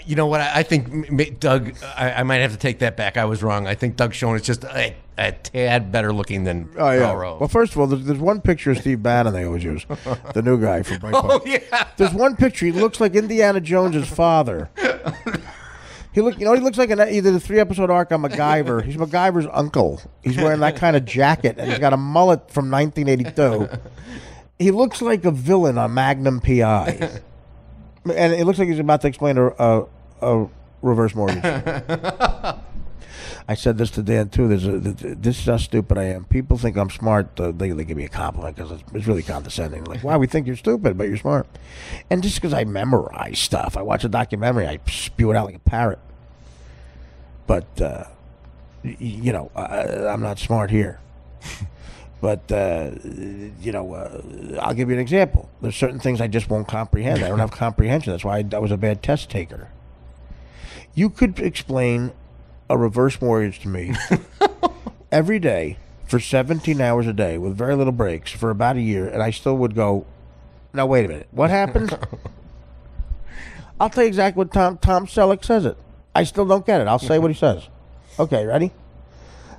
You know what? I think Doug, I might have to take that back. I was wrong. I think Doug Schoen is just a tad better looking than Karl Rove. Well, first of all, there's one picture of Steve Bannon they always use, the new guy from Breitbart. Oh, yeah. There's one picture. He looks like Indiana Jones's father. He looks like either the 3-episode arc on MacGyver. He's MacGyver's uncle. He's wearing that kind of jacket, and he's got a mullet from 1982. He looks like a villain on Magnum P.I. And it looks like he's about to explain a reverse mortgage. I said this to Dan, too. This is how stupid I am. People think I'm smart. They give me a compliment because it's really condescending. Like, wow, we think you're stupid, but you're smart. And just because I memorize stuff, I watch a documentary, I spew it out like a parrot. But, I'm not smart here. But, I'll give you an example. There's certain things I just won't comprehend. I don't have comprehension. That's why I was a bad test taker. You could explain a reverse mortgage to me every day for 17 hours a day with very little breaks for about a year, and I still would go, now, wait a minute. What happens? I'll tell you exactly what Tom Selleck says it. I still don't get it. I'll say what he says. Okay, ready?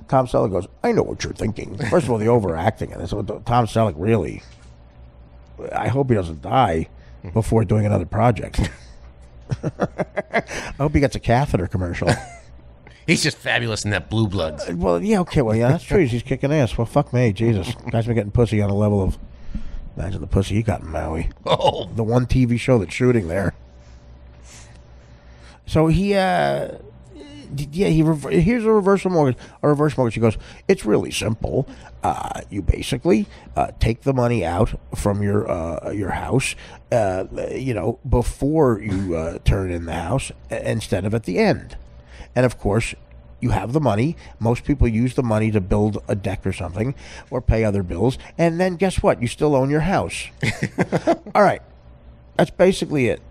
Tom Selleck goes, I know what you're thinking. First of all, the overacting. And Tom Selleck really, I hope he doesn't die before doing another project. I hope he gets a catheter commercial. He's just fabulous in that Blue Bloods. Well, yeah, okay, well, yeah, that's true. He's kicking ass. Well, fuck me, Jesus. Guy's been getting pussy on a level of. Imagine the pussy he got in Maui. Oh, The one TV show that's shooting there. So he, here's a reverse mortgage. He goes, it's really simple. You basically take the money out from your house, before you turn in the house instead of at the end. And of course, you have the money. Most people use the money to build a deck or something or pay other bills. And then guess what? You still own your house. All right. That's basically it.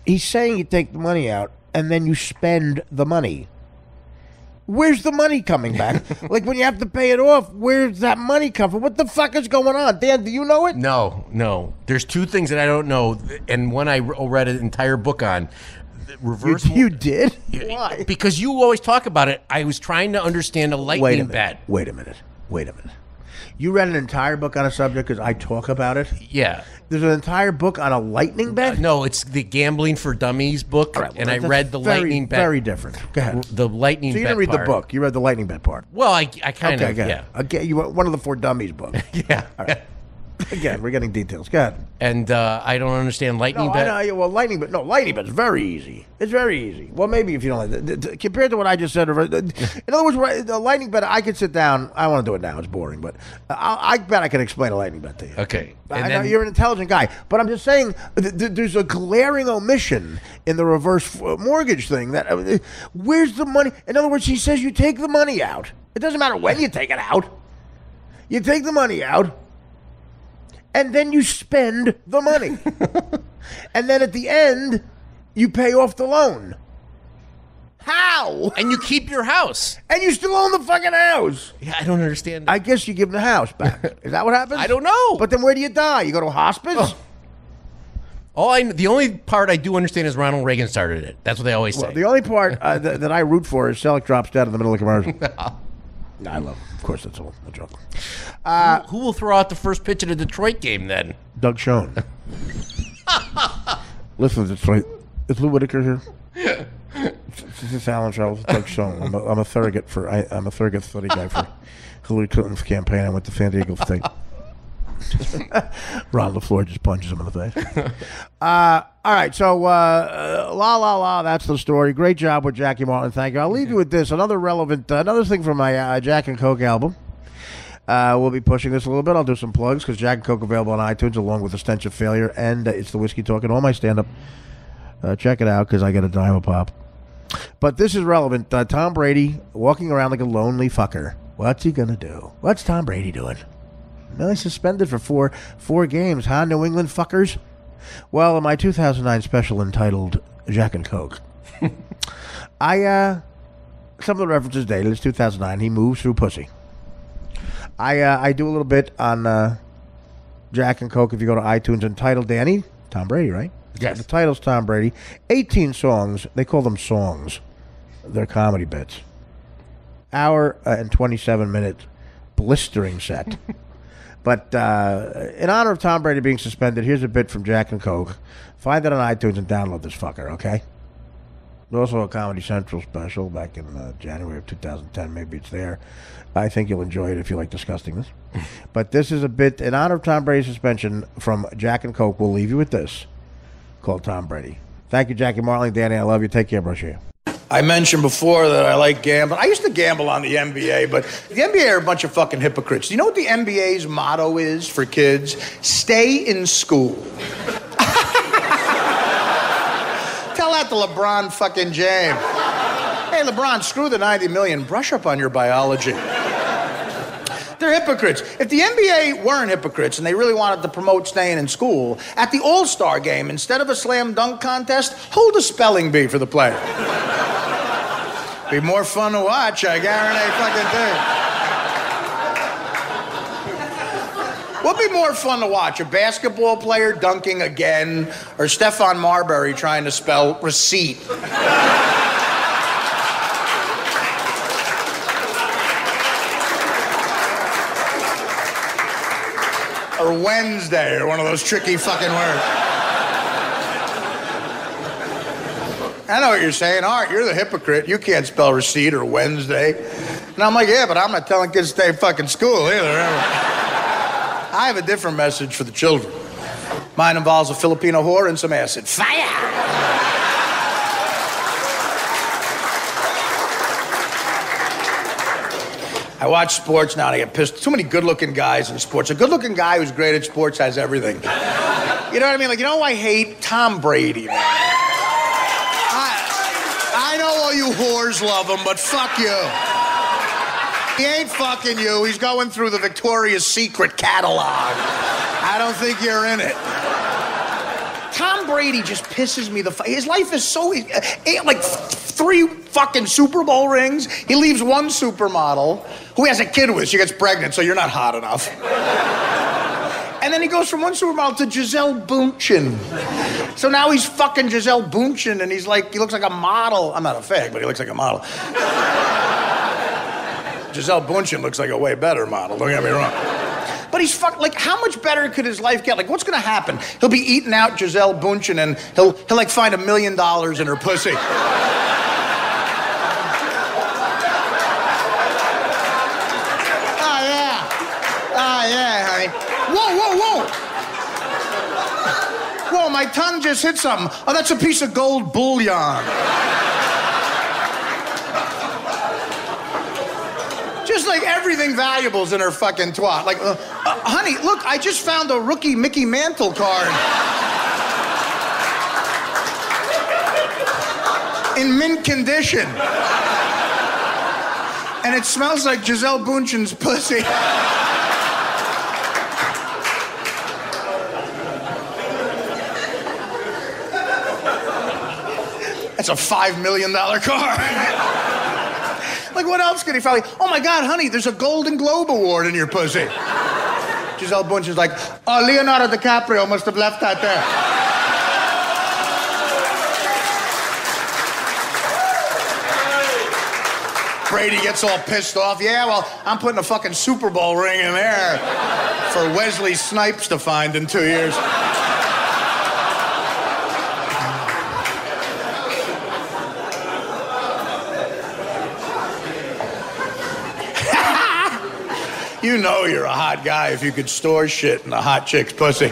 He's saying you take the money out and then you spend the money. Where's the money coming back? Like when you have to pay it off, where's that money come from? What the fuck is going on? Dan, do you know it? No. There's two things that I don't know, and one I read an entire book on. Reverse. You did? Why? Because you always talk about it. I was trying to understand a lightning bet. Wait a minute. You read an entire book on a subject because I talk about it? Yeah. There's an entire book on a lightning bet? No, it's the Gambling for Dummies book, and I read the lightning bet. Very different. Go ahead. The lightning bet. So you didn't read part. the book. You read the lightning bet part. Well, I kind of, yeah. Okay, you want one of the four dummies books. Yeah. All right. Again, we're getting details. Go ahead. And I don't understand lightning bet. I know, well, lightning bet. No, lightning bet is very easy. It's very easy. Well, maybe if you don't like it. Compared to what I just said. In other words, the lightning bet, I could sit down. I don't want to do it now. It's boring. But I bet I can explain a lightning bet to you. Okay. I know you're an intelligent guy. But I'm just saying there's a glaring omission in the reverse mortgage thing. That where's the money? In other words, he says you take the money out. It doesn't matter when you take it out. You take the money out. And then you spend the money. And then at the end, you pay off the loan. How? And you keep your house. And you still own the fucking house. Yeah, I don't understand that. I guess you give the house back. Is that what happens? I don't know. But then where do you die? You go to a hospice? The only part I do understand is Ronald Reagan started it. That's what they always say. Well, the only part that I root for is Selleck drops dead in the middle of the commercial. I love him. Of course, that's all a joke. Who will throw out the first pitch of the Detroit game then? Doug Schoen. Listen, Detroit. Is Lou Whitaker here? This is Alan Charles. Doug Schoen. I'm a surrogate study guy for Hillary Clinton's campaign. I went to San Diego State. Ron LaFleur just punches him in the face. All right, so that's the story. Great job with Jackie Martin. Thank you. I'll leave you with this. Another thing from my Jack and Coke album. We'll be pushing this a little bit. I'll do some plugs because Jack and Coke available on iTunes along with The Stench of Failure and It's the Whiskey Talking. All my stand-up. Check it out because I get a dime a pop. But this is relevant. Tom Brady walking around like a lonely fucker. What's he going to do? What's Tom Brady doing? Well, he's suspended for four games, huh, New England fuckers? Well, in my 2009 special entitled Jack and Coke, some of the references dated. It's 2009. He moves through pussy. I do a little bit on Jack and Coke if you go to iTunes entitled Danny, Tom Brady, right? Yes. The title's Tom Brady. 18 songs. They call them songs. They're comedy bits. Hour and 27-minute blistering set. But in honor of Tom Brady being suspended, here's a bit from Jack and Coke. Find it on iTunes and download this fucker, okay? There's also a Comedy Central special back in January of 2010. Maybe it's there. I think you'll enjoy it if you like disgustingness. But this is a bit in honor of Tom Brady's suspension from Jack and Coke. We'll leave you with this called Tom Brady. Thank you, Jackie Marling. Danny, I love you. Take care, bro. I mentioned before that I like gambling. I used to gamble on the NBA, but the NBA are a bunch of fucking hypocrites. Do you know what the NBA's motto is for kids? Stay in school. Tell that to LeBron fucking James. Hey, LeBron, screw the 90 million. Brush up on your biology. They're hypocrites. If the NBA weren't hypocrites and they really wanted to promote staying in school, at the All-Star game, instead of a slam dunk contest, hold a spelling bee for the player. Be more fun to watch, I guarantee fucking thing. What'd be more fun to watch? A basketball player dunking again, or Stephon Marbury trying to spell receipt? Or Wednesday, or one of those tricky fucking words. I know what you're saying. Art, you're the hypocrite. You can't spell receipt or Wednesday. And I'm like, yeah, but I'm not telling kids to stay in fucking school either. I have a different message for the children. Mine involves a Filipino whore and some acid. Fire! I watch sports now and I get pissed. Too many good-looking guys in sports. A good-looking guy who's great at sports has everything. You know what I mean? Like, you know who I hate? Tom Brady, man. I know all you whores love him, but fuck you. He ain't fucking you. He's going through the Victoria's Secret catalog. I don't think you're in it. Tom Brady just pisses me the fuck. His life is so... like 3 fucking Super Bowl rings. He leaves one supermodel who he has a kid with. She gets pregnant, so you're not hot enough. And then he goes from one supermodel to Gisele Bündchen. So now he's fucking Gisele Bündchen, and he's like, he looks like a model. I'm not a fag, but he looks like a model. Gisele Bündchen looks like a way better model, don't get me wrong. But he's like, how much better could his life get? Like, what's gonna happen? He'll be eating out Gisele Bündchen, and he'll like find $1 million in her pussy. Whoa, my tongue just hit something. Oh, that's a piece of gold bullion. Just like everything valuable's in her fucking twat. Like, honey, look, I just found a rookie Mickey Mantle card. In mint condition. And it smells like Gisele Bündchen's pussy. That's a $5 million car. Like, what else could he find? Oh my God, honey, there's a Golden Globe Award in your pussy. Gisele Bündchen's like, oh, Leonardo DiCaprio must have left that there. Brady gets all pissed off. Yeah, well, I'm putting a fucking Super Bowl ring in there for Wesley Snipes to find in 2 years. You know you're a hot guy if you could store shit in a hot chick's pussy.